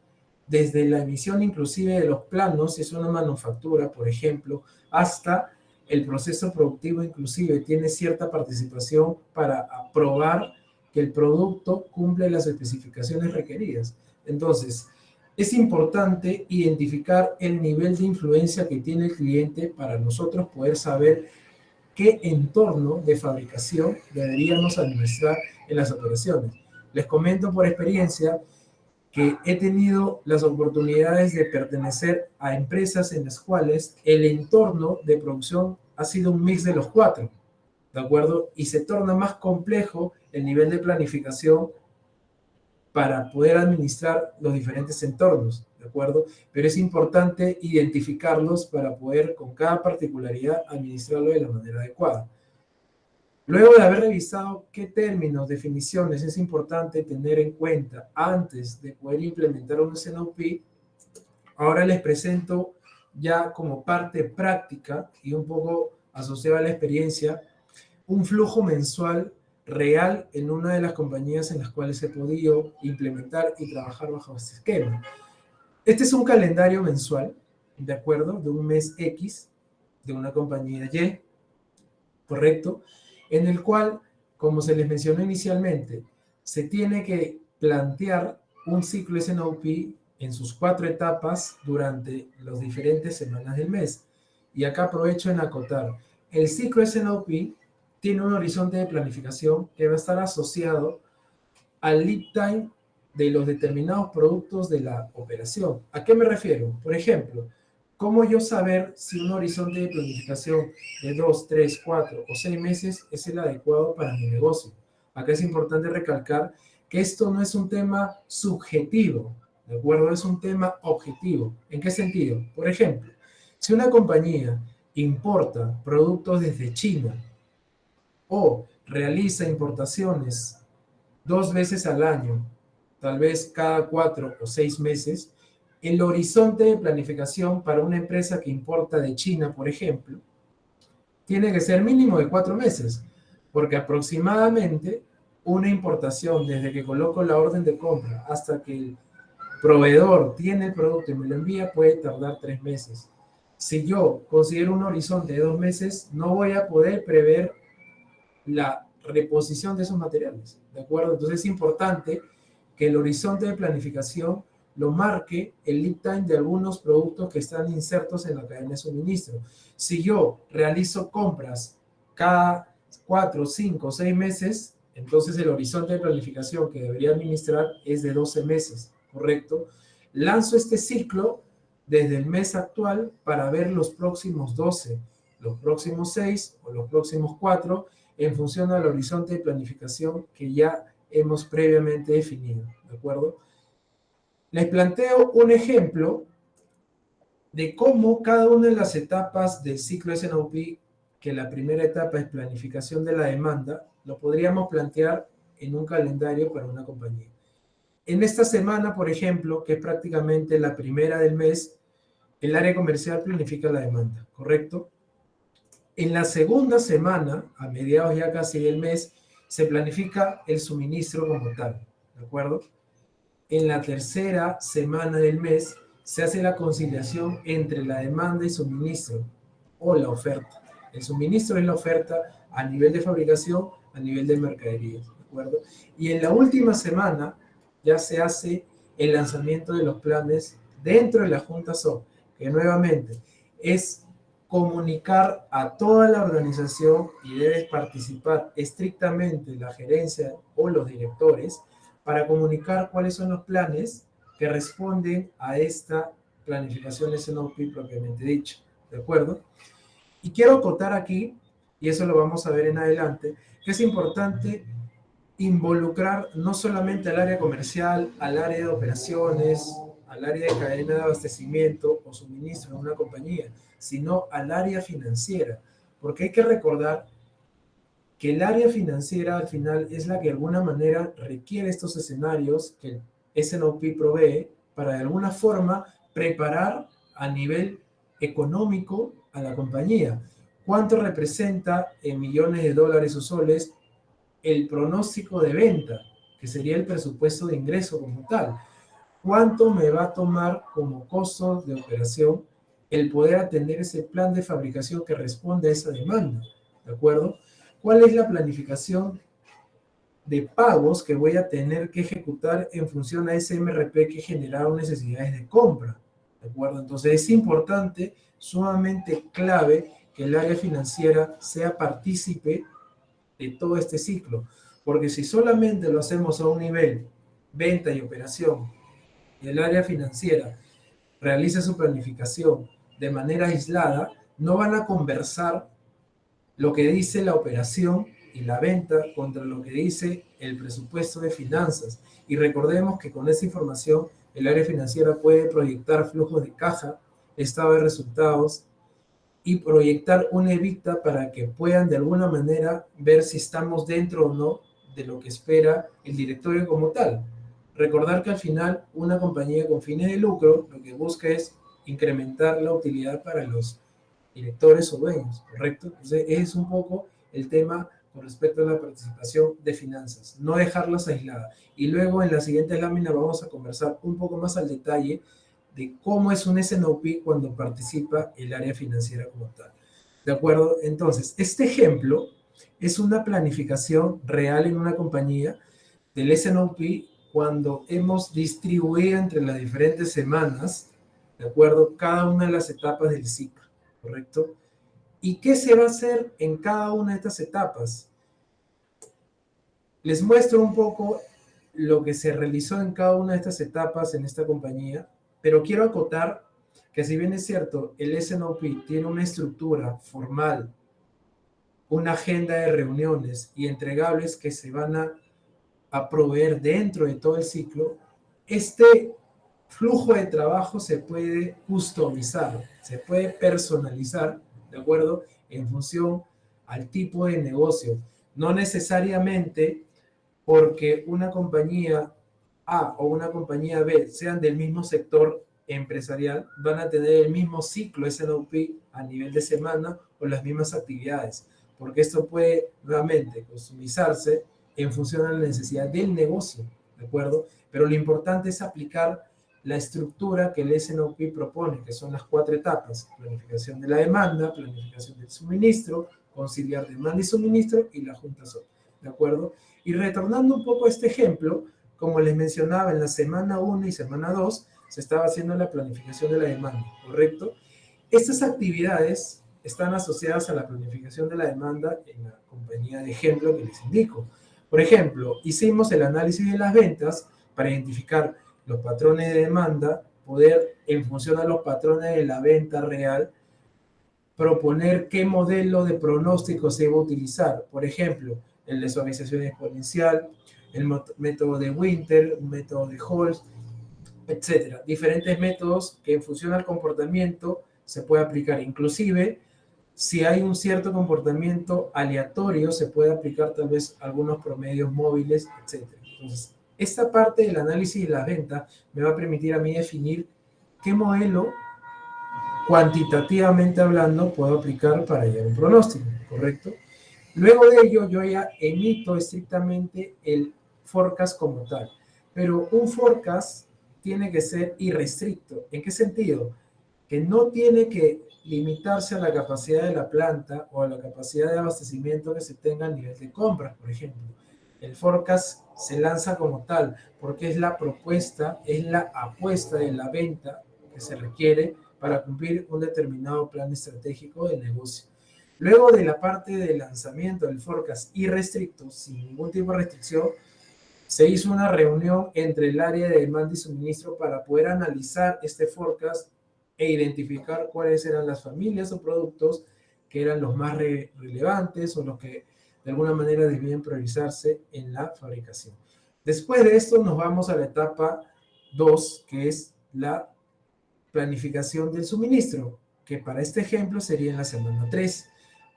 desde la emisión inclusive de los planos, si es una manufactura, por ejemplo, hasta el proceso productivo inclusive tiene cierta participación para aprobar que el producto cumple las especificaciones requeridas. Entonces, es importante identificar el nivel de influencia que tiene el cliente para nosotros poder saber qué entorno de fabricación deberíamos administrar en las operaciones. Les comento por experiencia que he tenido las oportunidades de pertenecer a empresas en las cuales el entorno de producción ha sido un mix de los cuatro, ¿de acuerdo? Y se torna más complejo el nivel de planificación para poder administrar los diferentes entornos, ¿de acuerdo? Pero es importante identificarlos para poder, con cada particularidad, administrarlo de la manera adecuada. Luego de haber revisado qué términos, definiciones es importante tener en cuenta antes de poder implementar un SNOP, ahora les presento ya como parte práctica y un poco asociada a la experiencia, un flujo mensual real en una de las compañías en las cuales he podido implementar y trabajar bajo este esquema. Este es un calendario mensual, ¿de acuerdo? De un mes X, de una compañía Y, ¿correcto? En el cual, como se les mencionó inicialmente, se tiene que plantear un ciclo SNOP en sus 4 etapas durante las diferentes semanas del mes. Y acá aprovecho en acotar, el ciclo SNOP tiene un horizonte de planificación que va a estar asociado al lead time de los determinados productos de la operación. ¿A qué me refiero? Por ejemplo, ¿cómo yo saber si un horizonte de planificación de 2, 3, 4 o 6 meses es el adecuado para mi negocio? Acá es importante recalcar que esto no es un tema subjetivo, ¿de acuerdo? Es un tema objetivo. ¿En qué sentido? Por ejemplo, si una compañía importa productos desde China o realiza importaciones 2 veces al año, tal vez cada 4 o 6 meses, el horizonte de planificación para una empresa que importa de China, por ejemplo, tiene que ser mínimo de 4 meses, porque aproximadamente una importación desde que coloco la orden de compra hasta que el proveedor tiene el producto y me lo envía puede tardar 3 meses. Si yo considero un horizonte de 2 meses, no voy a poder prever la reposición de esos materiales, ¿de acuerdo? Entonces es importante que el horizonte de planificación lo marque el lead time de algunos productos que están insertos en la cadena de suministro. Si yo realizo compras cada 4, 5, 6 meses, entonces el horizonte de planificación que debería administrar es de 12 meses, ¿correcto? Lanzo este ciclo desde el mes actual para ver los próximos 12, los próximos 6 o los próximos 4 en función al horizonte de planificación que ya hemos previamente definido, ¿de acuerdo? Les planteo un ejemplo de cómo cada una de las etapas del ciclo SNOP, que la primera etapa es planificación de la demanda, lo podríamos plantear en un calendario para una compañía. En esta semana, por ejemplo, que es prácticamente la primera del mes, el área comercial planifica la demanda, ¿correcto? En la segunda semana, a mediados ya casi del mes, se planifica el suministro como tal, ¿de acuerdo? En la tercera semana del mes se hace la conciliación entre la demanda y suministro o la oferta. El suministro es la oferta a nivel de fabricación, a nivel de mercaderías, ¿de acuerdo? Y en la última semana ya se hace el lanzamiento de los planes dentro de la Junta SOP, que nuevamente es comunicar a toda la organización y debe participar estrictamente la gerencia o los directores para comunicar cuáles son los planes que responden a esta planificación SNOP propiamente dicha, ¿de acuerdo? Y quiero acotar aquí, y eso lo vamos a ver en adelante, que es importante involucrar no solamente al área comercial, al área de operaciones, al área de cadena de abastecimiento o suministro en una compañía, sino al área financiera, porque hay que recordar que el área financiera al final es la que de alguna manera requiere estos escenarios que el S&OP provee para de alguna forma preparar a nivel económico a la compañía. ¿Cuánto representa en millones de dólares o soles el pronóstico de venta, que sería el presupuesto de ingreso como tal? ¿Cuánto me va a tomar como costo de operación el poder atender ese plan de fabricación que responde a esa demanda? ¿De acuerdo? ¿Cuál es la planificación de pagos que voy a tener que ejecutar en función a ese MRP que generaron necesidades de compra? ¿De acuerdo? Entonces es importante, sumamente clave, que el área financiera sea partícipe de todo este ciclo, porque si solamente lo hacemos a un nivel venta y operación, y el área financiera realiza su planificación de manera aislada, no van a conversar lo que dice la operación y la venta contra lo que dice el presupuesto de finanzas. Y recordemos que con esa información el área financiera puede proyectar flujos de caja, estado de resultados y proyectar un EBITDA para que puedan de alguna manera ver si estamos dentro o no de lo que espera el directorio como tal. Recordar que al final una compañía con fines de lucro lo que busca es incrementar la utilidad para los directores o dueños, ¿correcto? Entonces, es un poco el tema con respecto a la participación de finanzas, no dejarlas aisladas. Y luego en la siguiente lámina vamos a conversar un poco más al detalle de cómo es un S&OP cuando participa el área financiera como tal. ¿De acuerdo? Entonces, este ejemplo es una planificación real en una compañía del S&OP cuando hemos distribuido entre las diferentes semanas, ¿de acuerdo? Cada una de las etapas del ciclo, ¿correcto? ¿Y qué se va a hacer en cada una de estas etapas? Les muestro un poco lo que se realizó en cada una de estas etapas en esta compañía, pero quiero acotar que si bien es cierto, el S&OP tiene una estructura formal, una agenda de reuniones y entregables que se van a proveer dentro de todo el ciclo, este flujo de trabajo se puede customizar, se puede personalizar, ¿de acuerdo? En función al tipo de negocio. No necesariamente porque una compañía A o una compañía B sean del mismo sector empresarial, van a tener el mismo ciclo S&OP a nivel de semana o las mismas actividades, porque esto puede nuevamente customizarse en función a la necesidad del negocio, ¿de acuerdo? Pero lo importante es aplicar la estructura que el S&OP propone, que son las 4 etapas: planificación de la demanda, planificación del suministro, conciliar demanda y suministro y la junta SOP, ¿de acuerdo? Y retornando un poco a este ejemplo, como les mencionaba, en la semana 1 y semana 2 se estaba haciendo la planificación de la demanda, ¿correcto? Estas actividades están asociadas a la planificación de la demanda en la compañía de ejemplo que les indico. Por ejemplo, hicimos el análisis de las ventas para identificar los patrones de demanda, poder, en función a los patrones de la venta real, proponer qué modelo de pronóstico se va a utilizar. Por ejemplo, el de suavización exponencial, el método de Winter, un método de Holtz, etcétera. Diferentes métodos que en función al comportamiento se puede aplicar. Inclusive, si hay un cierto comportamiento aleatorio, se puede aplicar tal vez algunos promedios móviles, etcétera. Entonces, esta parte del análisis de la venta me va a permitir a mí definir qué modelo, cuantitativamente hablando, puedo aplicar para llegar a un pronóstico, ¿correcto? Luego de ello, yo ya emito estrictamente el forecast como tal. Pero un forecast tiene que ser irrestricto. ¿En qué sentido? Que no tiene que limitarse a la capacidad de la planta o a la capacidad de abastecimiento que se tenga a nivel de compras, por ejemplo. El forecast se lanza como tal porque es la propuesta, es la apuesta de la venta que se requiere para cumplir un determinado plan estratégico de negocio. Luego de la parte de lanzamiento del forecast irrestricto, sin ningún tipo de restricción, se hizo una reunión entre el área de demanda y suministro para poder analizar este forecast e identificar cuáles eran las familias o productos que eran los más relevantes o los que de alguna manera debían priorizarse en la fabricación. Después de esto nos vamos a la etapa 2, que es la planificación del suministro, que para este ejemplo sería en la semana 3.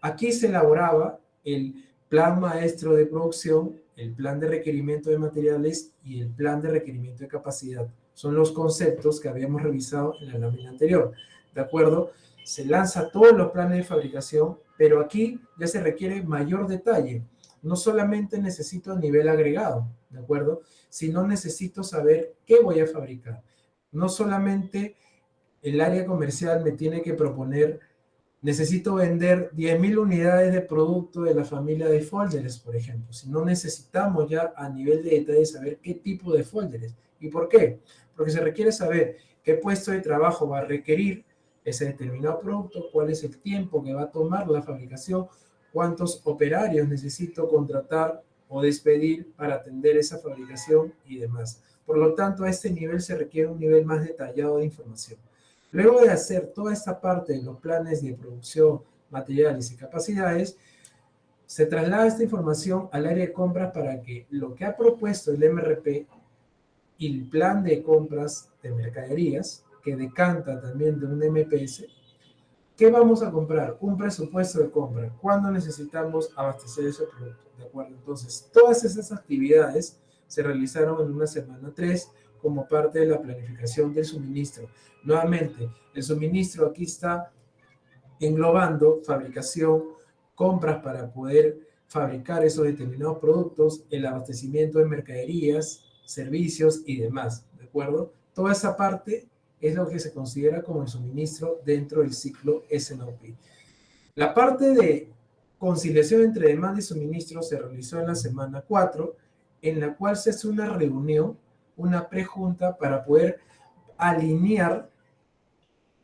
Aquí se elaboraba el plan maestro de producción, el plan de requerimiento de materiales y el plan de requerimiento de capacidad. Son los conceptos que habíamos revisado en la lámina anterior, ¿de acuerdo? Se lanza todos los planes de fabricación, pero aquí ya se requiere mayor detalle. No solamente necesito a nivel agregado, ¿de acuerdo? Sino necesito saber qué voy a fabricar. No solamente el área comercial me tiene que proponer, necesito vender 10.000 unidades de producto de la familia de folders, por ejemplo. Si no necesitamos ya a nivel de detalle saber qué tipo de folders. ¿Y por qué? Porque se requiere saber qué puesto de trabajo va a requerir ese determinado producto, cuál es el tiempo que va a tomar la fabricación, cuántos operarios necesito contratar o despedir para atender esa fabricación y demás. Por lo tanto, a este nivel se requiere un nivel más detallado de información. Luego de hacer toda esta parte de los planes de producción, materiales y capacidades, se traslada esta información al área de compras para que lo que ha propuesto el MRP y el plan de compras de mercaderías, que decanta también de un MPS, ¿qué vamos a comprar? Un presupuesto de compra. ¿Cuándo necesitamos abastecer ese producto? ¿De acuerdo? Entonces, todas esas actividades se realizaron en una semana 3 como parte de la planificación del suministro. Nuevamente, el suministro aquí está englobando fabricación, compras para poder fabricar esos determinados productos, el abastecimiento de mercaderías, servicios y demás, ¿de acuerdo? Toda esa parte es lo que se considera como el suministro dentro del ciclo S&OP. La parte de conciliación entre demanda y suministro se realizó en la semana 4, en la cual se hace una reunión, una prejunta para poder alinear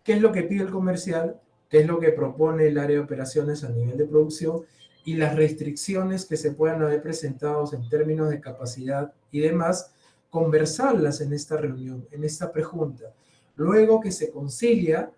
qué es lo que pide el comercial, qué es lo que propone el área de operaciones a nivel de producción y las restricciones que se puedan haber presentado en términos de capacidad y demás, conversarlas en esta reunión, en esta prejunta. Luego que se concilia,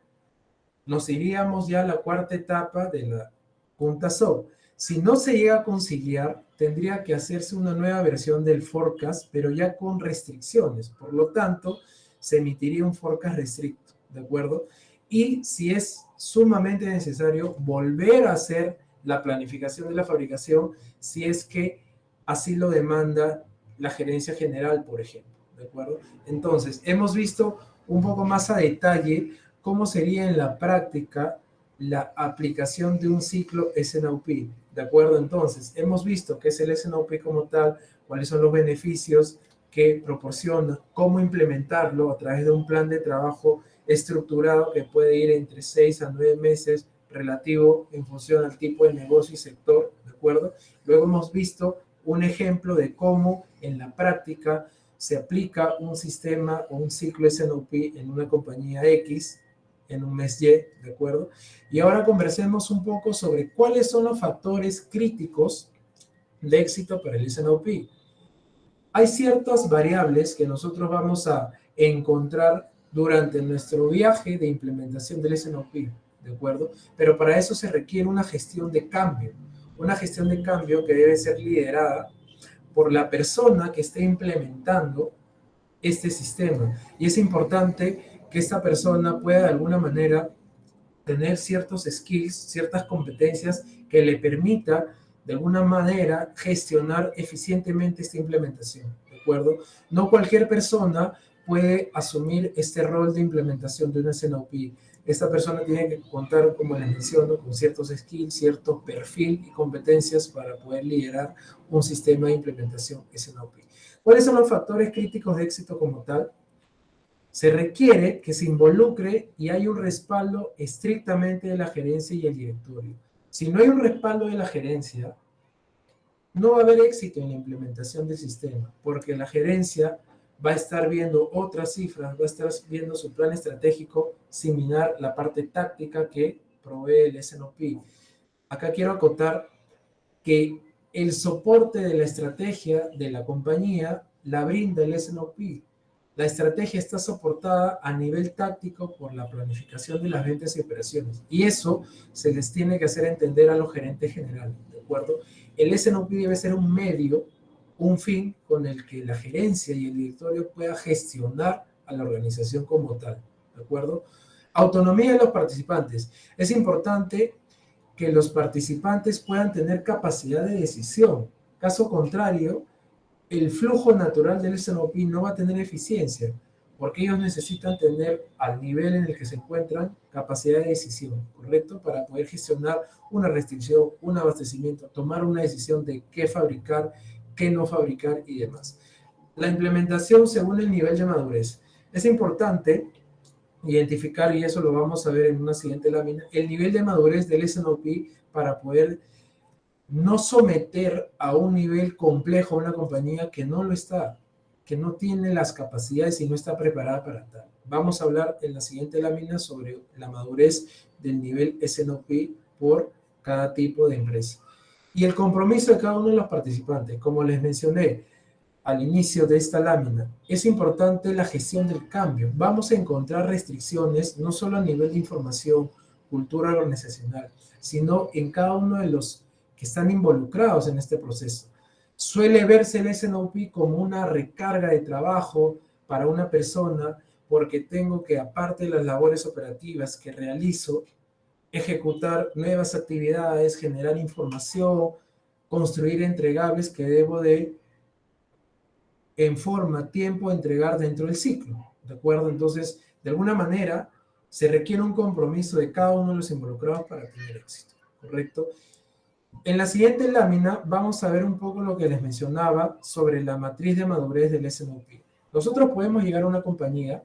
nos iríamos ya a la cuarta etapa de la junta SOP. Si no se llega a conciliar, tendría que hacerse una nueva versión del forecast, pero ya con restricciones. Por lo tanto, se emitiría un forecast restricto, ¿de acuerdo? Y si es sumamente necesario, volver a hacer la planificación de la fabricación, si es que así lo demanda la gerencia general, por ejemplo, ¿de acuerdo? Entonces, hemos visto un poco más a detalle cómo sería en la práctica la aplicación de un ciclo S&OP, ¿de acuerdo? Entonces, hemos visto qué es el S&OP como tal, cuáles son los beneficios que proporciona, cómo implementarlo a través de un plan de trabajo estructurado que puede ir entre 6 a 9 meses relativo en función al tipo de negocio y sector, ¿de acuerdo? Luego hemos visto un ejemplo de cómo en la práctica se aplica un sistema o un ciclo S&OP en una compañía X, en un mes Y, ¿de acuerdo? Y ahora conversemos un poco sobre cuáles son los factores críticos de éxito para el S&OP. Hay ciertas variables que nosotros vamos a encontrar durante nuestro viaje de implementación del S&OP, ¿de acuerdo? Pero para eso se requiere una gestión de cambio que debe ser liderada por la persona que esté implementando este sistema. Y es importante que esta persona pueda de alguna manera tener ciertos skills, ciertas competencias que le permita de alguna manera gestionar eficientemente esta implementación, ¿de acuerdo? No cualquier persona puede asumir este rol de implementación de una S&OP. Esta persona tiene que contar, como les menciono, con ciertos skills, cierto perfil y competencias para poder liderar un sistema de implementación S&OP. ¿Cuáles son los factores críticos de éxito como tal? Se requiere que se involucre y hay un respaldo estrictamente de la gerencia y el directorio. Si no hay un respaldo de la gerencia, no va a haber éxito en la implementación del sistema, porque la gerencia va a estar viendo otras cifras, va a estar viendo su plan estratégico similar la parte táctica que provee el S&OP. Acá quiero acotar que el soporte de la estrategia de la compañía la brinda el S&OP. La estrategia está soportada a nivel táctico por la planificación de las ventas y operaciones. Y eso se les tiene que hacer entender a los gerentes generales, ¿de acuerdo? El SNOP debe ser un medio, un fin con el que la gerencia y el directorio pueda gestionar a la organización como tal, ¿de acuerdo? Autonomía de los participantes. Es importante que los participantes puedan tener capacidad de decisión. Caso contrario, el flujo natural del SNOP no va a tener eficiencia, porque ellos necesitan tener al nivel en el que se encuentran capacidad de decisión, ¿correcto? Para poder gestionar una restricción, un abastecimiento, tomar una decisión de qué fabricar, qué no fabricar y demás. La implementación según el nivel de madurez. Es importante identificar, y eso lo vamos a ver en una siguiente lámina, el nivel de madurez del SNOP para poder no someter a un nivel complejo a una compañía que no lo está, que no tiene las capacidades y no está preparada para tal. Vamos a hablar en la siguiente lámina sobre la madurez del nivel SNOP por cada tipo de empresa. Y el compromiso de cada uno de los participantes, como les mencioné al inicio de esta lámina, es importante la gestión del cambio. Vamos a encontrar restricciones no solo a nivel de información, cultura organizacional, sino en cada uno de los que están involucrados en este proceso. Suele verse el SNOP como una recarga de trabajo para una persona porque tengo que, aparte de las labores operativas que realizo, ejecutar nuevas actividades, generar información, construir entregables que debo de, en forma, tiempo, entregar dentro del ciclo, ¿de acuerdo? Entonces, de alguna manera, se requiere un compromiso de cada uno de los involucrados para tener éxito, ¿correcto? En la siguiente lámina vamos a ver un poco lo que les mencionaba sobre la matriz de madurez del SNOP. Nosotros podemos llegar a una compañía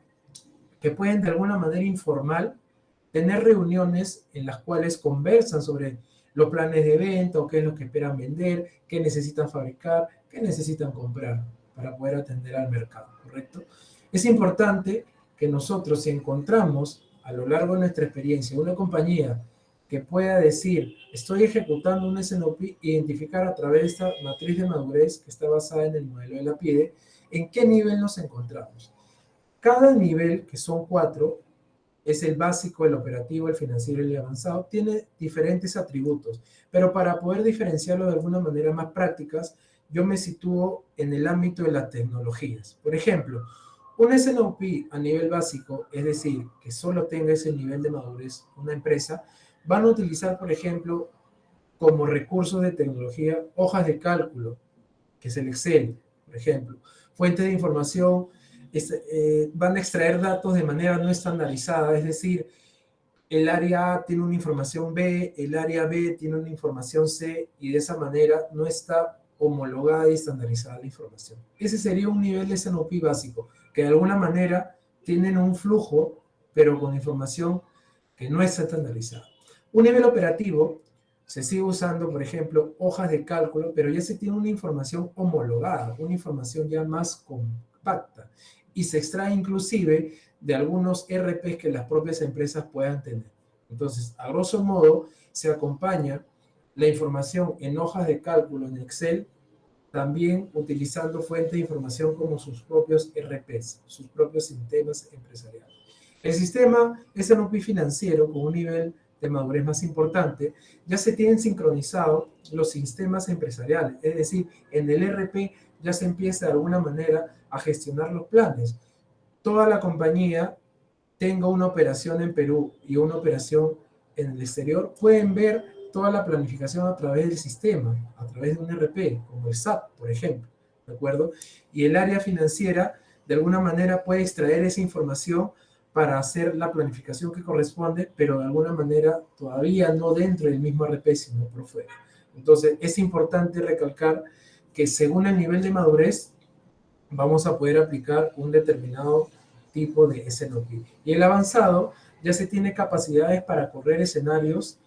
que pueden de alguna manera informal tener reuniones en las cuales conversan sobre los planes de venta o qué es lo que esperan vender, qué necesitan fabricar, qué necesitan comprar para poder atender al mercado, ¿correcto? Es importante que nosotros, si encontramos a lo largo de nuestra experiencia una compañía que pueda decir, estoy ejecutando un SNOP, identificar a través de esta matriz de madurez que está basada en el modelo de la PIDE, en qué nivel nos encontramos. Cada nivel, que son 4, es el básico, el operativo, el financiero y el avanzado, tiene diferentes atributos, pero para poder diferenciarlo de alguna manera más prácticas, yo me sitúo en el ámbito de las tecnologías. Por ejemplo, un SNOP a nivel básico, es decir, que solo tenga ese nivel de madurez una empresa, van a utilizar, por ejemplo, como recursos de tecnología, hojas de cálculo, que es el Excel, por ejemplo, fuentes de información, van a extraer datos de manera no estandarizada, es decir, el área A tiene una información B, el área B tiene una información C, y de esa manera no está homologada y estandarizada la información. Ese sería un nivel de SNOP básico, que de alguna manera tienen un flujo, pero con información que no está estandarizada. Un nivel operativo se sigue usando, por ejemplo, hojas de cálculo, pero ya se tiene una información homologada, una información ya más compacta, y se extrae inclusive de algunos ERPs que las propias empresas puedan tener. Entonces, a grosso modo, se acompaña la información en hojas de cálculo en Excel, también utilizando fuentes de información como sus propios ERPs, sus propios sistemas empresariales. El sistema SNOP financiero, con un nivel de madurez más importante, ya se tienen sincronizados los sistemas empresariales, es decir, en el ERP ya se empieza de alguna manera a gestionar los planes. Toda la compañía tenga una operación en Perú y una operación en el exterior, pueden ver toda la planificación a través del sistema, a través de un ERP, como el SAP, por ejemplo, ¿de acuerdo? Y el área financiera, de alguna manera, puede extraer esa información para hacer la planificación que corresponde, pero de alguna manera todavía no dentro del mismo ERP, sino por fuera. Entonces, es importante recalcar que según el nivel de madurez, vamos a poder aplicar un determinado tipo de SNOP. Y el avanzado ya se tiene capacidades para correr escenarios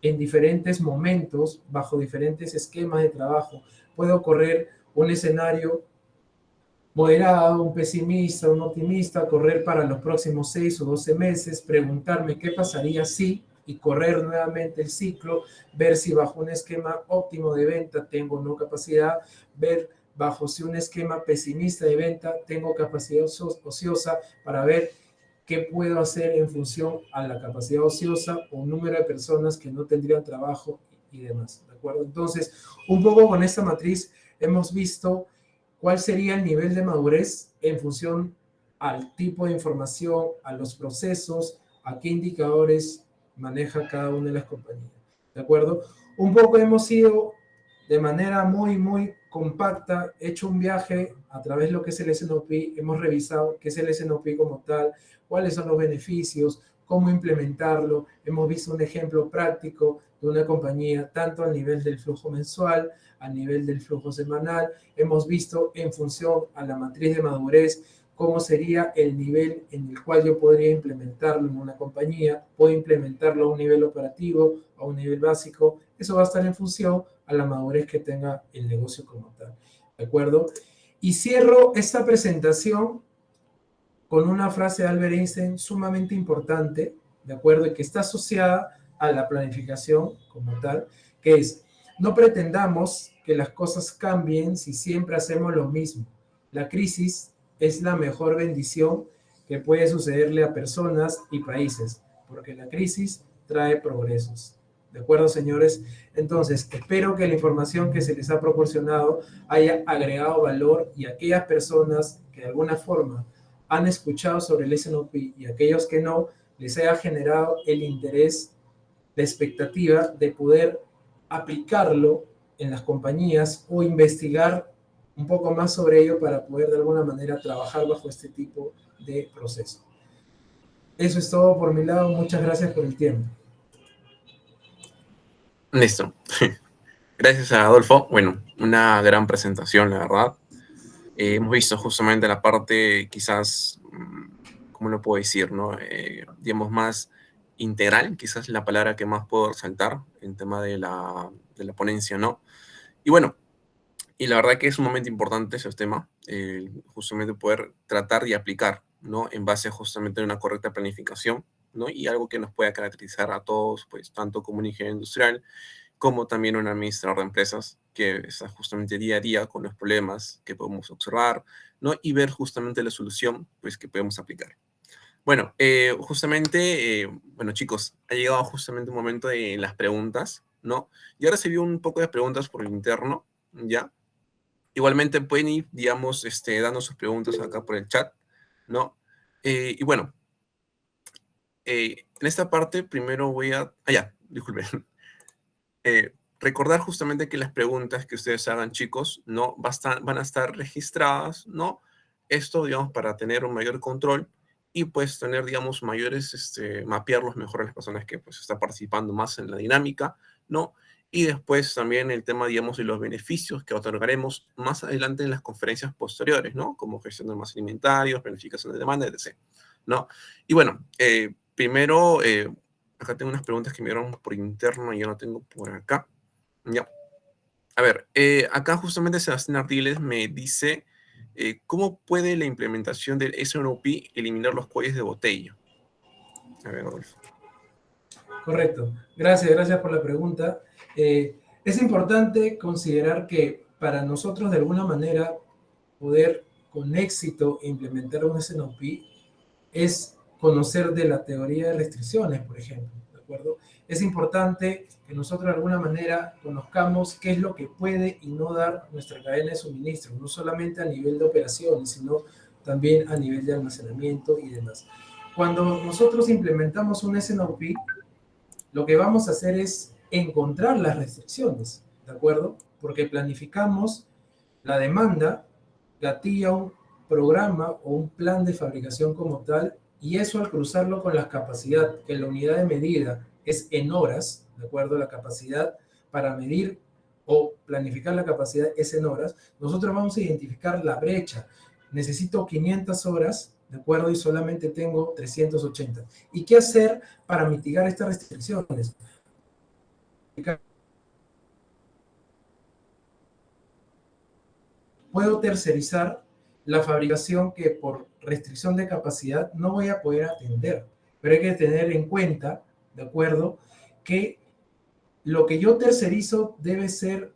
en diferentes momentos, bajo diferentes esquemas de trabajo. Puedo correr un escenario moderado, un pesimista, un optimista, correr para los próximos 6 o 12 meses, preguntarme qué pasaría si, y correr nuevamente el ciclo, ver si bajo un esquema óptimo de venta tengo o no capacidad, ver bajo si un esquema pesimista de venta, tengo capacidad ociosa para ver qué puedo hacer en función a la capacidad ociosa o número de personas que no tendrían trabajo y demás, ¿de acuerdo? Entonces, un poco con esta matriz hemos visto cuál sería el nivel de madurez en función al tipo de información, a los procesos, a qué indicadores maneja cada una de las compañías, ¿de acuerdo? Un poco hemos ido de manera muy compacta, hecho un viaje a través de lo que es el S&OP, hemos revisado qué es el S&OP como tal, cuáles son los beneficios, cómo implementarlo, hemos visto un ejemplo práctico de una compañía, tanto a nivel del flujo mensual, a nivel del flujo semanal, hemos visto en función a la matriz de madurez, cómo sería el nivel en el cual yo podría implementarlo en una compañía, puedo implementarlo a un nivel operativo, a un nivel básico, eso va a estar en función a la madurez que tenga el negocio como tal, ¿de acuerdo? Y cierro esta presentación con una frase de Albert Einstein sumamente importante, ¿de acuerdo? Y que está asociada a la planificación como tal, que es, no pretendamos que las cosas cambien si siempre hacemos lo mismo. La crisis es la mejor bendición que puede sucederle a personas y países, porque la crisis trae progresos. ¿De acuerdo, señores? Entonces, espero que la información que se les ha proporcionado haya agregado valor y aquellas personas que de alguna forma han escuchado sobre el S&OP y aquellos que no, les haya generado el interés, la expectativa de poder aplicarlo en las compañías o investigar un poco más sobre ello para poder de alguna manera trabajar bajo este tipo de proceso. Eso es todo por mi lado. Muchas gracias por el tiempo. Listo. Gracias a Adolfo. Bueno, una gran presentación, la verdad. Hemos visto justamente la parte quizás, ¿cómo lo puedo decir? ¿No? Digamos, más integral, quizás la palabra que más puedo resaltar en tema de la ponencia, ¿no? Y bueno, y la verdad que es sumamente importante ese tema, justamente poder tratar y aplicar, ¿no? En base justamente a una correcta planificación, ¿no? Y algo que nos pueda caracterizar a todos, pues, tanto como un ingeniero industrial, como también un administrador de empresas que está justamente día a día con los problemas que podemos observar, ¿no? Y ver justamente la solución, pues, que podemos aplicar. Bueno, justamente, bueno, chicos, ha llegado justamente un momento de las preguntas, ¿no? Ya recibí un poco de preguntas por el interno, ¿ya? Igualmente pueden ir, digamos, dando sus preguntas acá por el chat, ¿no? Y bueno, en esta parte primero voy a... Ah, ya, disculpen. Recordar justamente que las preguntas que ustedes hagan, chicos, ¿no? Van a estar registradas, ¿no? Esto, digamos, para tener un mayor control y pues tener, digamos, mayores, mapearlos mejor a las personas que pues están participando más en la dinámica, ¿no? Y después también el tema, digamos, de los beneficios que otorgaremos más adelante en las conferencias posteriores, ¿no? Como gestión de almacenes alimentarios, planificación de demanda, etc., ¿no? Y bueno, primero, acá tengo unas preguntas que me dieron por interno y yo no tengo por acá. Ya. A ver, acá justamente Sebastián Ardiles me dice, ¿cómo puede la implementación del S&OP eliminar los cuellos de botella? A ver, Adolfo. Correcto. Gracias por la pregunta. Es importante considerar que para nosotros de alguna manera poder con éxito implementar un S&OP es conocer de la teoría de restricciones, por ejemplo, ¿de acuerdo? Es importante que nosotros de alguna manera conozcamos qué es lo que puede y no dar nuestra cadena de suministro, no solamente a nivel de operaciones, sino también a nivel de almacenamiento y demás. Cuando nosotros implementamos un S&OP, lo que vamos a hacer es encontrar las restricciones, ¿de acuerdo? Porque planificamos la demanda, gatilla un programa o un plan de fabricación como tal, y eso al cruzarlo con la capacidad, que la unidad de medida es en horas, ¿de acuerdo? La capacidad para medir o planificar la capacidad es en horas, nosotros vamos a identificar la brecha. Necesito 500 horas, ¿de acuerdo? Y solamente tengo 380. ¿Y qué hacer para mitigar estas restricciones? Puedo tercerizar la fabricación que por restricción de capacidad no voy a poder atender. Pero hay que tener en cuenta, ¿de acuerdo?, que lo que yo tercerizo debe ser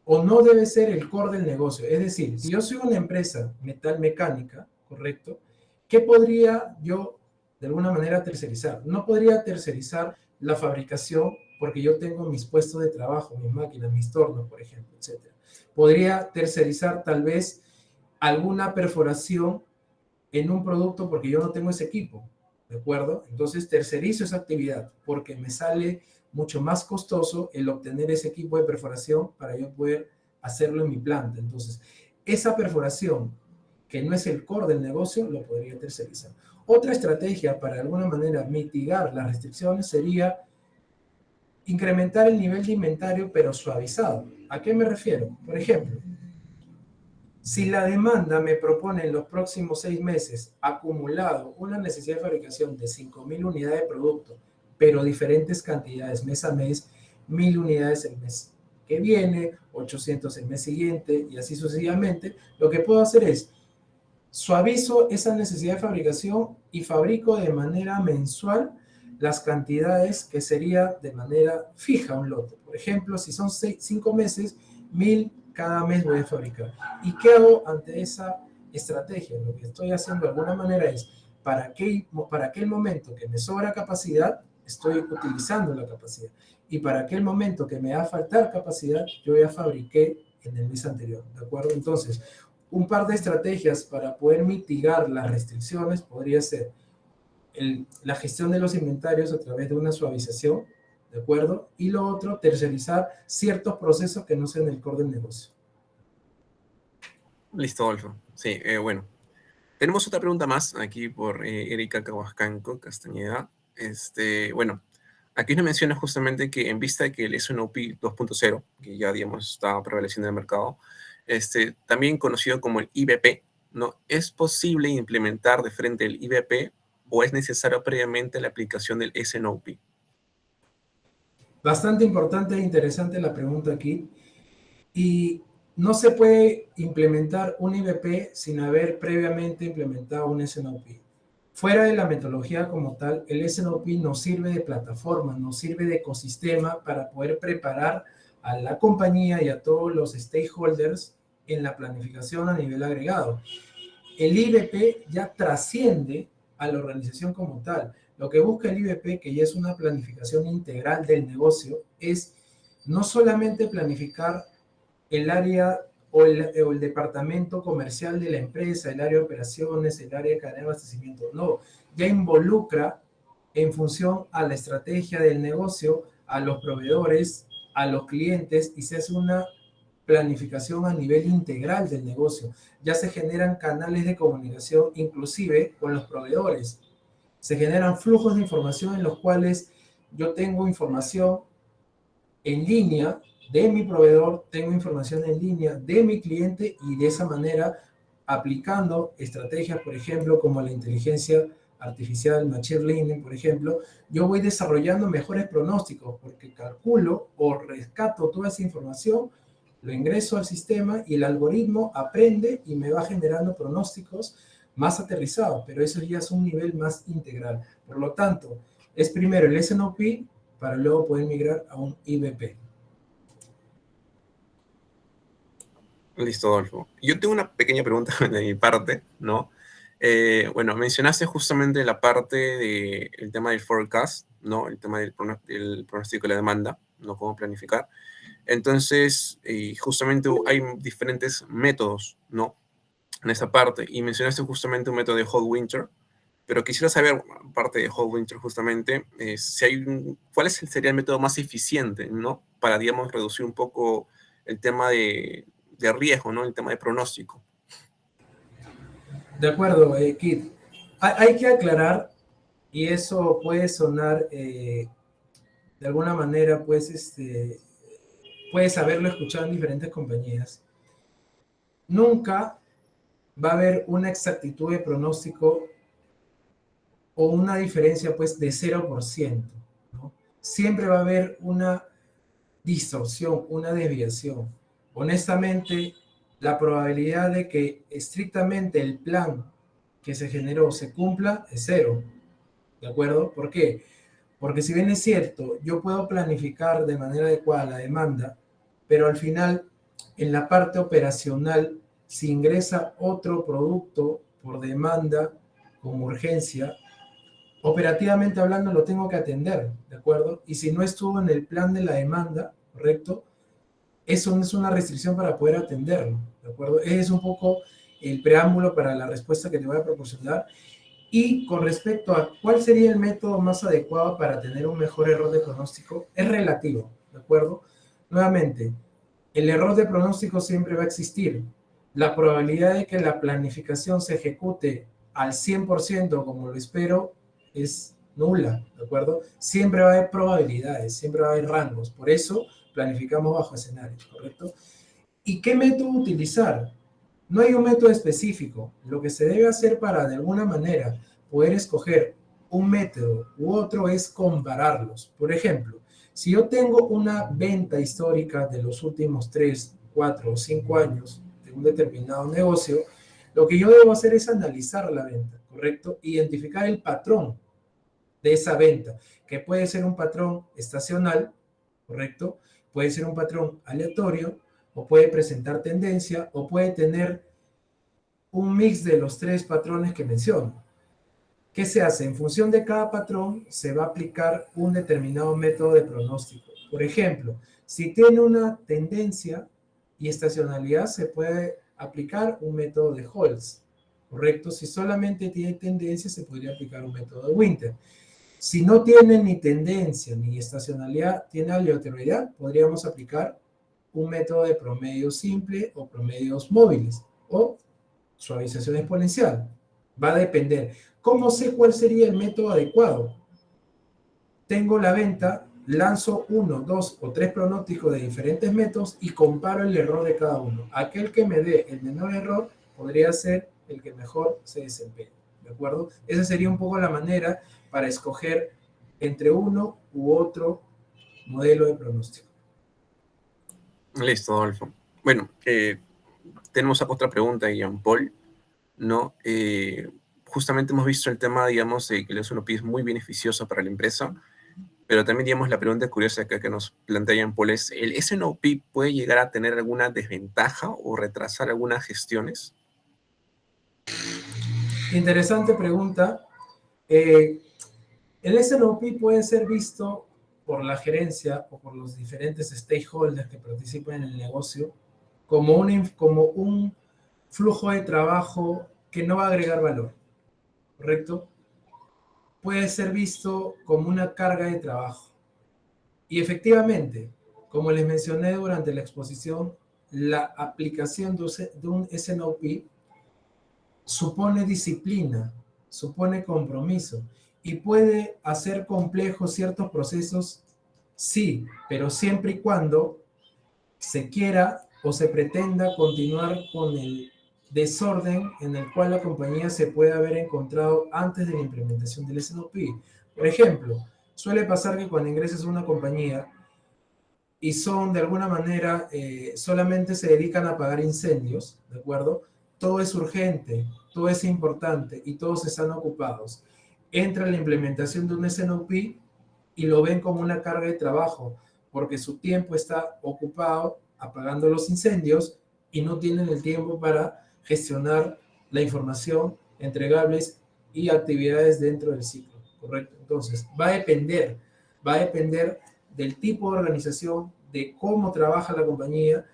o no debe ser el core del negocio. Es decir, si yo soy una empresa metalmecánica, ¿correcto? ¿Qué podría yo de alguna manera tercerizar? No podría tercerizar la fabricación porque yo tengo mis puestos de trabajo, mis máquinas, mis tornos, por ejemplo, etc. Podría tercerizar tal vez alguna perforación en un producto porque yo no tengo ese equipo, ¿de acuerdo? Entonces tercerizo esa actividad porque me sale mucho más costoso el obtener ese equipo de perforación para yo poder hacerlo en mi planta. Entonces, esa perforación, que no es el core del negocio, lo podría tercerizar. Otra estrategia para de alguna manera mitigar las restricciones sería incrementar el nivel de inventario, pero suavizado. ¿A qué me refiero? Por ejemplo, si la demanda me propone en los próximos 6 meses acumulado una necesidad de fabricación de 5.000 unidades de producto, pero diferentes cantidades mes a mes, 1.000 unidades el mes que viene, 800 el mes siguiente y así sucesivamente, lo que puedo hacer es suavizo esa necesidad de fabricación y fabrico de manera mensual las cantidades que sería de manera fija un lote. Por ejemplo, si son 5 meses, 1.000 cada mes voy a fabricar. ¿Y qué hago ante esa estrategia? Lo que estoy haciendo de alguna manera es, para aquel momento que me sobra capacidad, estoy utilizando la capacidad. Y para aquel momento que me va a faltar capacidad, yo ya fabriqué en el mes anterior, ¿de acuerdo? Entonces, un par de estrategias para poder mitigar las restricciones podría ser la gestión de los inventarios a través de una suavización, ¿de acuerdo? Y lo otro, tercerizar ciertos procesos que no sean el core del negocio. Listo, Adolfo. Sí, bueno. Tenemos otra pregunta más aquí por Erika Cahuascanco Castañeda. Bueno, aquí nos menciona justamente que en vista de que el S&OP 2.0, que ya digamos está prevaleciendo en el mercado, también conocido como el IBP, ¿no? ¿Es posible implementar de frente el IBP o es necesario previamente la aplicación del S&OP? Bastante importante e interesante la pregunta aquí. Y no se puede implementar un IBP sin haber previamente implementado un S&OP. Fuera de la metodología como tal, el S&OP nos sirve de plataforma, nos sirve de ecosistema para poder preparar a la compañía y a todos los stakeholders en la planificación a nivel agregado. El IBP ya trasciende a la organización como tal. Lo que busca el IBP, que ya es una planificación integral del negocio, es no solamente planificar el área o el departamento comercial de la empresa, el área de operaciones, el área de cadena de abastecimiento. No, ya involucra en función a la estrategia del negocio, a los proveedores, a los clientes y se hace una planificación a nivel integral del negocio. Ya se generan canales de comunicación inclusive con los proveedores. Se generan flujos de información en los cuales yo tengo información en línea de mi proveedor, tengo información en línea de mi cliente y de esa manera aplicando estrategias, por ejemplo, como la inteligencia artificial, machine learning, por ejemplo, yo voy desarrollando mejores pronósticos porque calculo o rescato toda esa información, lo ingreso al sistema y el algoritmo aprende y me va generando pronósticos más aterrizados, pero eso ya es un nivel más integral. Por lo tanto, es primero el S&OP para luego poder migrar a un IBP. Listo, Adolfo. Yo tengo una pequeña pregunta de mi parte, ¿no? Bueno, mencionaste justamente la parte del tema del forecast, ¿no? El tema del pronóstico de la demanda, ¿no? Cómo planificar. Entonces, justamente hay diferentes métodos, ¿no? En esa parte. Y mencionaste justamente un método de Hot Winter, pero quisiera saber, aparte de Hot Winter justamente, si ¿cuál sería el método más eficiente, ¿no? Para, digamos, reducir un poco el tema de riesgo, ¿no? El tema de pronóstico. De acuerdo, Kit. Hay que aclarar, y eso puede sonar de alguna manera, pues, puedes haberlo escuchado en diferentes compañías. Nunca va a haber una exactitud de pronóstico o una diferencia, pues, de 0%, ¿no? Siempre va a haber una distorsión, una desviación. Honestamente, la probabilidad de que estrictamente el plan que se generó se cumpla es cero. ¿De acuerdo? ¿Por qué? Porque si bien es cierto, yo puedo planificar de manera adecuada la demanda, pero al final en la parte operacional, si ingresa otro producto por demanda con urgencia, operativamente hablando lo tengo que atender, ¿de acuerdo? Y si no estuvo en el plan de la demanda, ¿correcto? Eso no es una restricción para poder atenderlo, ¿de acuerdo? Es un poco el preámbulo para la respuesta que te voy a proporcionar. Y con respecto a cuál sería el método más adecuado para tener un mejor error de pronóstico, es relativo, ¿de acuerdo? Nuevamente, el error de pronóstico siempre va a existir. La probabilidad de que la planificación se ejecute al 100% como lo espero es nula, ¿de acuerdo? Siempre va a haber probabilidades, siempre va a haber rangos. Por eso planificamos bajo escenarios, ¿correcto? ¿Y qué método utilizar? No hay un método específico. Lo que se debe hacer para, de alguna manera, poder escoger un método u otro es compararlos. Por ejemplo, si yo tengo una venta histórica de los últimos 3, 4 o 5 años de un determinado negocio, lo que yo debo hacer es analizar la venta, ¿correcto? Identificar el patrón de esa venta, que puede ser un patrón estacional, ¿correcto? Puede ser un patrón aleatorio, o puede presentar tendencia, o puede tener un mix de los tres patrones que menciono. ¿Qué se hace? En función de cada patrón se va a aplicar un determinado método de pronóstico. Por ejemplo, si tiene una tendencia y estacionalidad, se puede aplicar un método de Holtz, ¿correcto? Si solamente tiene tendencia, se podría aplicar un método de Winter. Si no tiene ni tendencia ni estacionalidad, tiene aleatoriedad, podríamos aplicar un método de promedio simple o promedios móviles o suavización exponencial. Va a depender. ¿Cómo sé cuál sería el método adecuado? Tengo la venta, lanzo 1, 2 o 3 pronósticos de diferentes métodos y comparo el error de cada uno. Aquel que me dé el menor error podría ser el que mejor se desempeña. ¿De acuerdo? Esa sería un poco la manera para escoger entre uno u otro modelo de pronóstico. Listo, Adolfo. Bueno, tenemos otra pregunta, Jean Paul, ¿no? Justamente hemos visto el tema, digamos, de que el S&P es muy beneficioso para la empresa, pero también, digamos, la pregunta curiosa acá que nos plantea Jean Paul es, ¿el S&P puede llegar a tener alguna desventaja o retrasar algunas gestiones? Interesante pregunta. El S&P puede ser visto por la gerencia o por los diferentes stakeholders que participan en el negocio como un flujo de trabajo que no va a agregar valor, ¿correcto? Puede ser visto como una carga de trabajo. Y efectivamente, como les mencioné durante la exposición, la aplicación de un S&P supone disciplina, supone compromiso y puede hacer complejos ciertos procesos, sí, pero siempre y cuando se quiera o se pretenda continuar con el desorden en el cual la compañía se puede haber encontrado antes de la implementación del S&P. Por ejemplo, suele pasar que cuando ingresas a una compañía y son de alguna manera, solamente se dedican a apagar incendios, ¿de acuerdo? Todo es urgente, todo es importante y todos están ocupados. Entra la implementación de un S&P y lo ven como una carga de trabajo, porque su tiempo está ocupado apagando los incendios y no tienen el tiempo para gestionar la información, entregables y actividades dentro del ciclo, ¿correcto? Entonces, va a depender del tipo de organización, de cómo trabaja la compañía,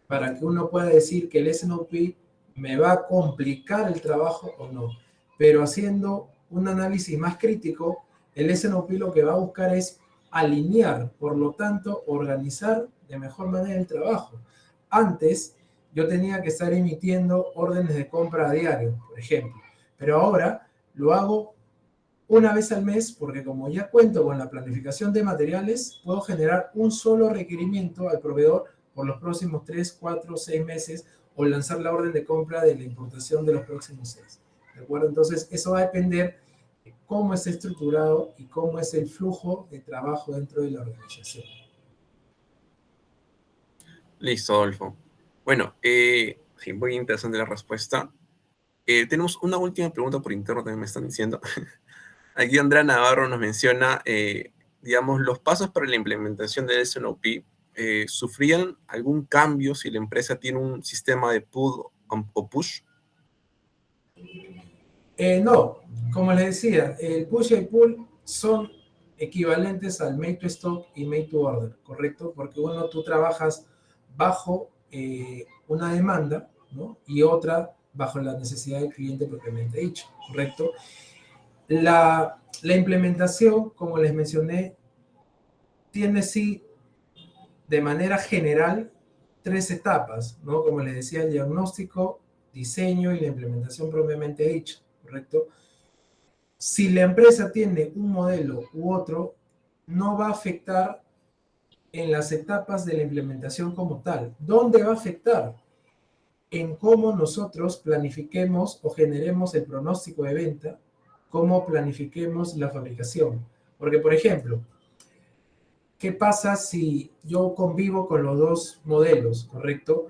para que uno pueda decir que el S&P me va a complicar el trabajo o no. Pero haciendo un análisis más crítico, el S&P lo que va a buscar es alinear, por lo tanto, organizar de mejor manera el trabajo. Antes, yo tenía que estar emitiendo órdenes de compra a diario, por ejemplo, pero ahora lo hago una vez al mes porque como ya cuento con la planificación de materiales, puedo generar un solo requerimiento al proveedor por los próximos 3, 4, 6 meses o lanzar la orden de compra de la importación de los próximos 6. ¿De acuerdo? Entonces, eso va a depender de cómo está estructurado y cómo es el flujo de trabajo dentro de la organización. Listo, Adolfo. Bueno, sí, muy interesante la respuesta. Tenemos una última pregunta por interno, también me están diciendo. Aquí Andrea Navarro nos menciona, digamos, los pasos para la implementación del S&P ¿Sufrían algún cambio si la empresa tiene un sistema de pull o push? No, como les decía, el push y el pull son equivalentes al made to stock y made to order, ¿correcto? Porque uno, tú trabajas bajo una demanda, ¿no? Y otra bajo la necesidad del cliente propiamente dicho, ¿correcto? La implementación, como les mencioné, tiene sí, de manera general, tres etapas, ¿no? Como les decía, el diagnóstico, diseño y la implementación propiamente dicha, ¿correcto? Si la empresa tiene un modelo u otro, no va a afectar en las etapas de la implementación como tal. ¿Dónde va a afectar? En cómo nosotros planifiquemos o generemos el pronóstico de venta, cómo planifiquemos la fabricación. Porque, por ejemplo, ¿qué pasa si yo convivo con los dos modelos, correcto?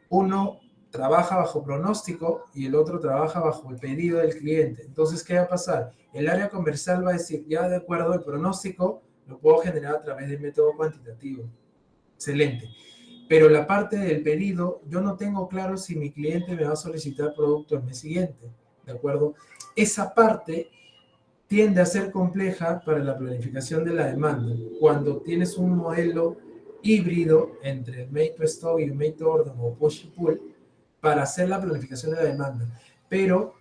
Uno trabaja bajo pronóstico y el otro trabaja bajo el pedido del cliente. Entonces, ¿qué va a pasar? El área comercial va a decir, ya de acuerdo al pronóstico, lo puedo generar a través del método cuantitativo. Excelente. Pero la parte del pedido, yo no tengo claro si mi cliente me va a solicitar producto el mes siguiente, ¿de acuerdo? Esa parte tiende a ser compleja para la planificación de la demanda. Cuando tienes un modelo híbrido entre el made to stock y el made to order o push y pull para hacer la planificación de la demanda. Pero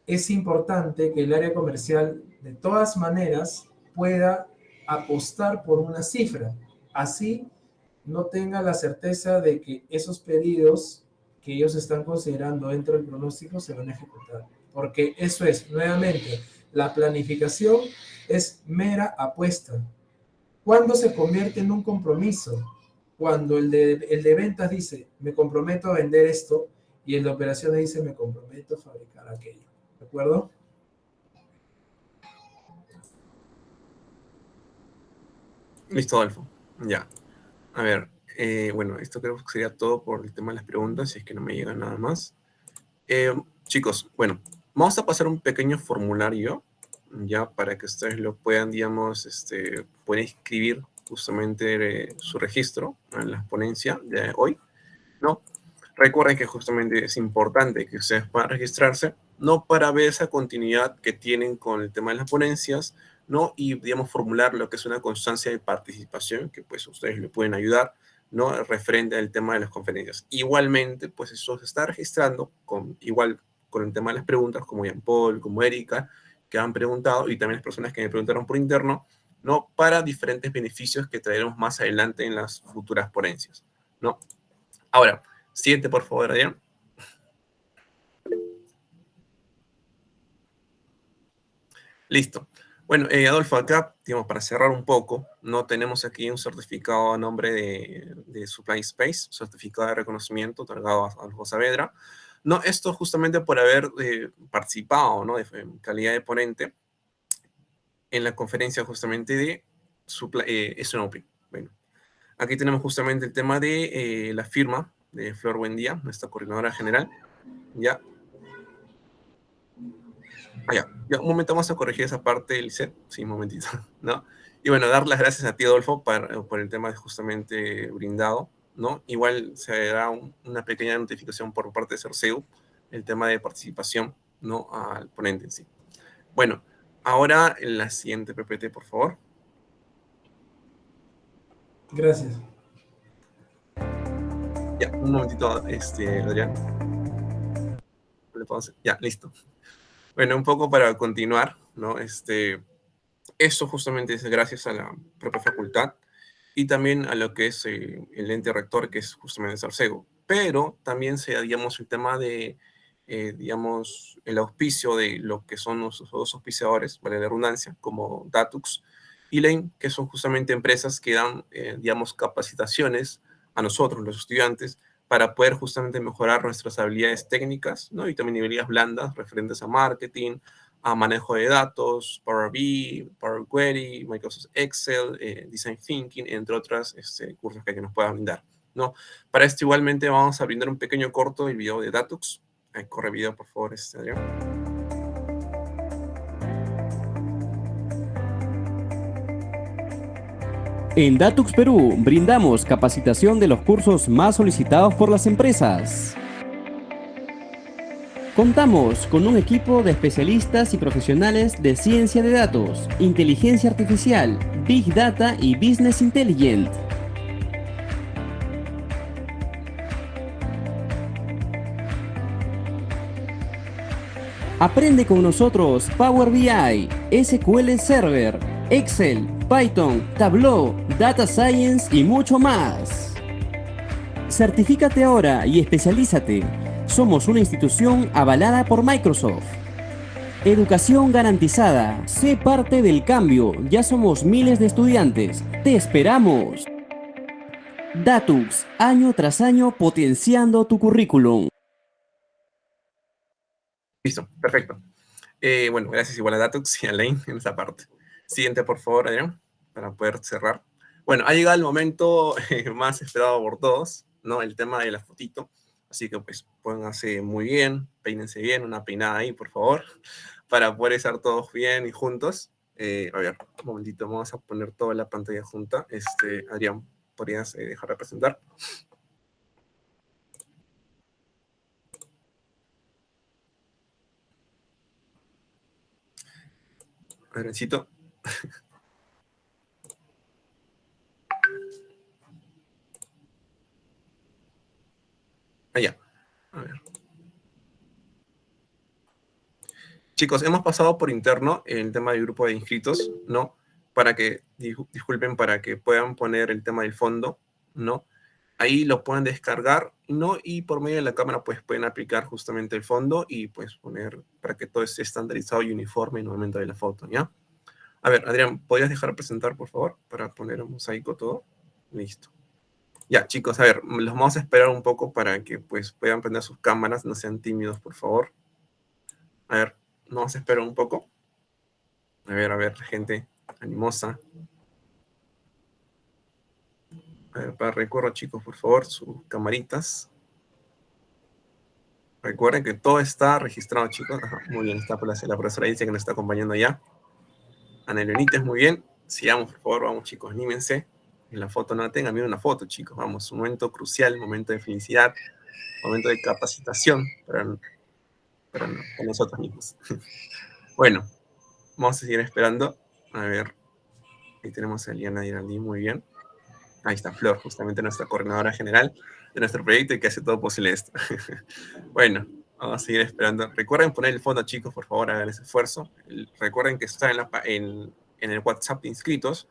es importante que el área comercial de todas maneras pueda apostar por una cifra. Así no tenga la certeza de que esos pedidos que ellos están considerando dentro del pronóstico se van a ejecutar. Porque eso es, nuevamente, la planificación es mera apuesta. ¿Cuándo se convierte en un compromiso? Cuando el de ventas dice, me comprometo a vender esto, y el de operaciones dice, me comprometo a fabricar aquello. ¿De acuerdo? Listo, Adolfo. Ya. A ver, bueno, esto creo que sería todo por el tema de las preguntas, si es que no me llega nada más. Chicos, bueno, vamos a pasar un pequeño formulario, ya para que ustedes lo puedan, digamos, pueden escribir justamente su registro en la ponencia de hoy, ¿no? Recuerden que justamente es importante que ustedes puedan registrarse, no para ver esa continuidad que tienen con el tema de las ponencias, ¿no? Y, digamos, formular lo que es una constancia de participación, que pues ustedes le pueden ayudar, ¿no? Referente al tema de las conferencias. Igualmente, pues eso se está registrando igual con el tema de las preguntas, como Jean Paul, como Erika, que han preguntado, y también las personas que me preguntaron por interno, ¿no? Para diferentes beneficios que traeremos más adelante en las futuras ponencias, ¿no? Ahora, siguiente, por favor, Adrián. Listo. Bueno, Adolfo, acá, digamos, para cerrar un poco, no tenemos aquí un certificado a nombre de Supply Space, certificado de reconocimiento otorgado a Adolfo Saavedra. No, esto justamente por haber participado, ¿no? En calidad de ponente en la conferencia justamente de SNOP. Bueno, aquí tenemos justamente el tema de la firma de Flor Buendía, nuestra coordinadora general, ya. Ya, un momento vamos a corregir esa parte, Lisette. Sí, un momentito, ¿no? Y bueno, dar las gracias a ti, Adolfo, por el tema justamente brindado, ¿no? Igual se dará una pequeña notificación por parte de Cerceu, el tema de participación, ¿no? Al ponente en sí. Bueno, ahora en la siguiente PPT, por favor. Gracias. Ya, un momentito, Adrián. Ya, listo. Bueno, un poco para continuar, ¿no? Eso justamente es gracias a la propia facultad y también a lo que es el ente rector, que es justamente Sarcego. Pero también se da, digamos, el tema de, digamos, el auspicio de lo que son los dos auspiciadores, vale la redundancia, como Datux y Lane, que son justamente empresas que dan, digamos, capacitaciones a nosotros, los estudiantes, para poder justamente mejorar nuestras habilidades técnicas, ¿no? Y también habilidades blandas referentes a marketing, a manejo de datos, Power BI, Power Query, Microsoft Excel, Design Thinking, entre otros cursos que nos puedan brindar, ¿no? Para esto igualmente vamos a brindar un pequeño corto del video de Datux. Corre video, por favor, Adrián. En Datux Perú brindamos capacitación de los cursos más solicitados por las empresas. Contamos con un equipo de especialistas y profesionales de ciencia de datos, inteligencia artificial, Big Data y Business Intelligence. Aprende con nosotros Power BI, SQL Server, Excel, Python, Tableau, Data Science y mucho más. Certifícate ahora y especialízate. Somos una institución avalada por Microsoft. Educación garantizada. Sé parte del cambio. Ya somos miles de estudiantes. ¡Te esperamos! Datux, año tras año potenciando tu currículum. Listo, perfecto. Bueno, gracias igual a Datux y a Lane en esta parte. Siguiente, por favor, Adrián, para poder cerrar. Bueno, ha llegado el momento más esperado por todos, ¿no? El tema de la fotito. Así que, pues, pónganse muy bien, peínense bien, una peinada ahí, por favor, para poder estar todos bien y juntos. A ver, un momentito, vamos a poner toda la pantalla junta. Adrián, ¿podrías dejar de presentar? Adriancito. Allá. A ver. Chicos, hemos pasado por interno el tema del grupo de inscritos, ¿no? Para que, disculpen, para que puedan poner el tema del fondo, ¿no? Ahí lo pueden descargar, ¿no? Y por medio de la cámara, pues pueden aplicar justamente el fondo y pues poner para que todo esté estandarizado y uniforme en el momento de la foto, ¿ya? A ver, Adrián, ¿podrías dejar de presentar, por favor? Para poner un mosaico todo. Listo. Ya, chicos, a ver, los vamos a esperar un poco para que pues puedan prender sus cámaras, no sean tímidos, por favor. A ver, vamos a esperar un poco. A ver, la gente animosa. A ver, para recuerdo, chicos, por favor, sus camaritas. Recuerden que todo está registrado, chicos. Ajá, muy bien, está la profesora dice que nos está acompañando ya. Ana Leonites, muy bien. Sigamos, por favor, vamos, chicos, anímense. En la foto no tengan miedo una foto, chicos. Vamos, un momento crucial, momento de felicidad, momento de capacitación para nosotros mismos. Bueno, vamos a seguir esperando. A ver, ahí tenemos a Eliana Iralí, muy bien. Ahí está Flor, justamente nuestra coordinadora general de nuestro proyecto y que hace todo posible esto. Bueno, vamos a seguir esperando. Recuerden poner el fondo, chicos, por favor, hagan ese esfuerzo. Recuerden que está en el WhatsApp de inscritos.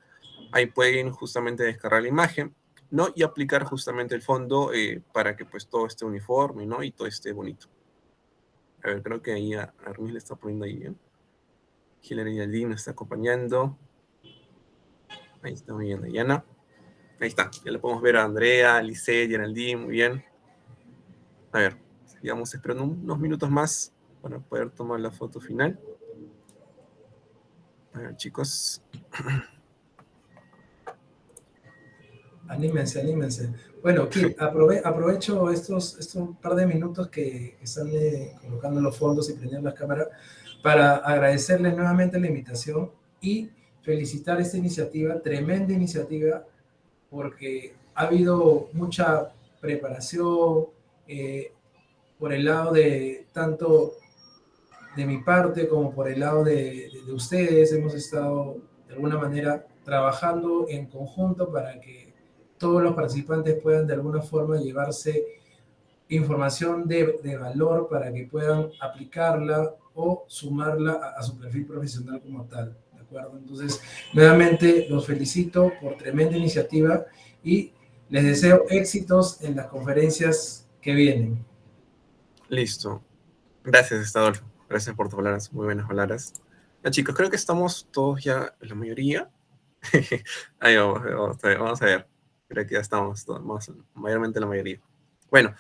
Ahí pueden justamente descargar la imagen, ¿no? Y aplicar justamente el fondo para que pues todo esté uniforme, ¿no? Y todo esté bonito. A ver, creo que ahí a Armis le está poniendo ahí bien. Hilary Aldí nos está acompañando. Ahí está muy bien, Diana. Ahí está, ya le podemos ver a Andrea, a Lisette, Geraldine, muy bien. A ver, sigamos esperando unos minutos más para poder tomar la foto final. A ver, chicos. Anímense, anímense. Bueno, Kit, aprovecho estos par de minutos que están colocando los fondos y prendiendo las cámaras para agradecerles nuevamente la invitación y felicitar esta iniciativa, tremenda iniciativa, porque ha habido mucha preparación por el lado de tanto de mi parte como por el lado de ustedes. Hemos estado de alguna manera trabajando en conjunto para que todos los participantes puedan de alguna forma llevarse información de valor para que puedan aplicarla o sumarla a su perfil profesional como tal. ¿De acuerdo? Entonces, nuevamente los felicito por tremenda iniciativa y les deseo éxitos en las conferencias que vienen. Listo. Gracias, Adolfo. Gracias por tus palabras, muy buenas palabras. Ya, chicos, creo que estamos todos ya, la mayoría. Ahí vamos a ver. Creo que ya estamos todos, mayormente la mayoría. Bueno,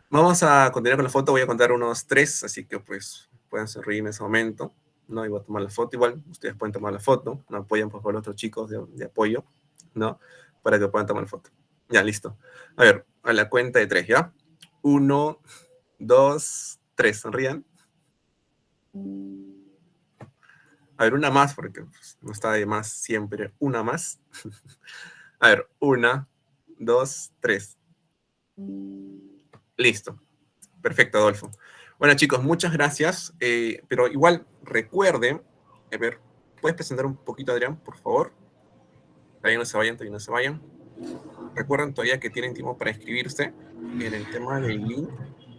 vamos a continuar con la foto. Voy a contar unos 3, así que pues pueden sonreír en ese momento. No, y voy a tomar la foto igual. Ustedes pueden tomar la foto. No apoyan, por favor, a otros chicos de apoyo, ¿no? Para que puedan tomar la foto. Ya, listo. A ver, a la cuenta de 3, ¿ya? 1, 2, 3. Sonrían. A ver, una más, porque pues, no está de más siempre. Una más. A ver, 1, 2, 3. Listo. Perfecto, Adolfo. Bueno, chicos, muchas gracias. Pero igual, recuerden, a ver, ¿puedes presentar un poquito, Adrián, por favor? Todavía no se vayan, todavía no se vayan. Recuerden todavía que tienen tiempo para inscribirse en el tema del link,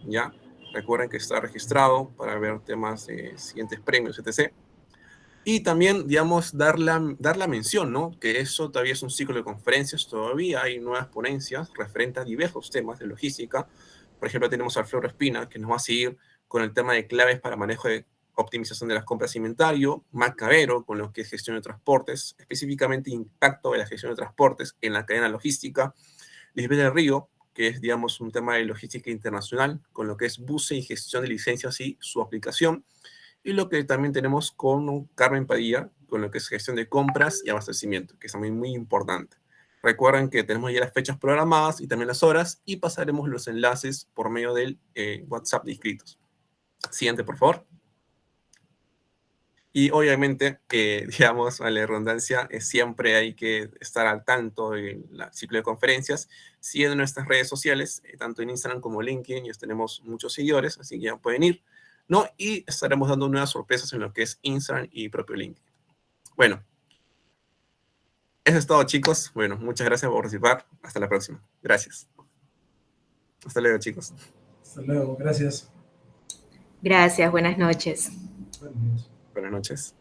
¿ya? Recuerden que está registrado para ver temas de siguientes premios, etc. Y también, digamos, dar la mención, ¿no? Que eso todavía es un ciclo de conferencias, todavía hay nuevas ponencias referentes a diversos temas de logística. Por ejemplo, tenemos a Flor Espina, que nos va a seguir con el tema de claves para manejo de optimización de las compras de inventario, Macabero, con lo que es gestión de transportes, específicamente impacto de la gestión de transportes en la cadena logística, Lisbeth del Río, que es, digamos, un tema de logística internacional, con lo que es buce y gestión de licencias y su aplicación, y lo que también tenemos con Carmen Padilla, con lo que es gestión de compras y abastecimiento, que es también muy importante. Recuerden que tenemos ya las fechas programadas y también las horas, y pasaremos los enlaces por medio del WhatsApp de inscritos. Siguiente, por favor. Y obviamente, digamos, a la redundancia, siempre hay que estar al tanto del ciclo de conferencias, siguiendo nuestras redes sociales, tanto en Instagram como LinkedIn, ya tenemos muchos seguidores, así que ya pueden ir, ¿no? Y estaremos dando nuevas sorpresas en lo que es Instagram y propio LinkedIn. Bueno, eso es todo, chicos. Bueno, muchas gracias por participar. Hasta la próxima. Gracias. Hasta luego, chicos. Hasta luego, gracias. Gracias, buenas noches. Buenas noches. Buenas noches.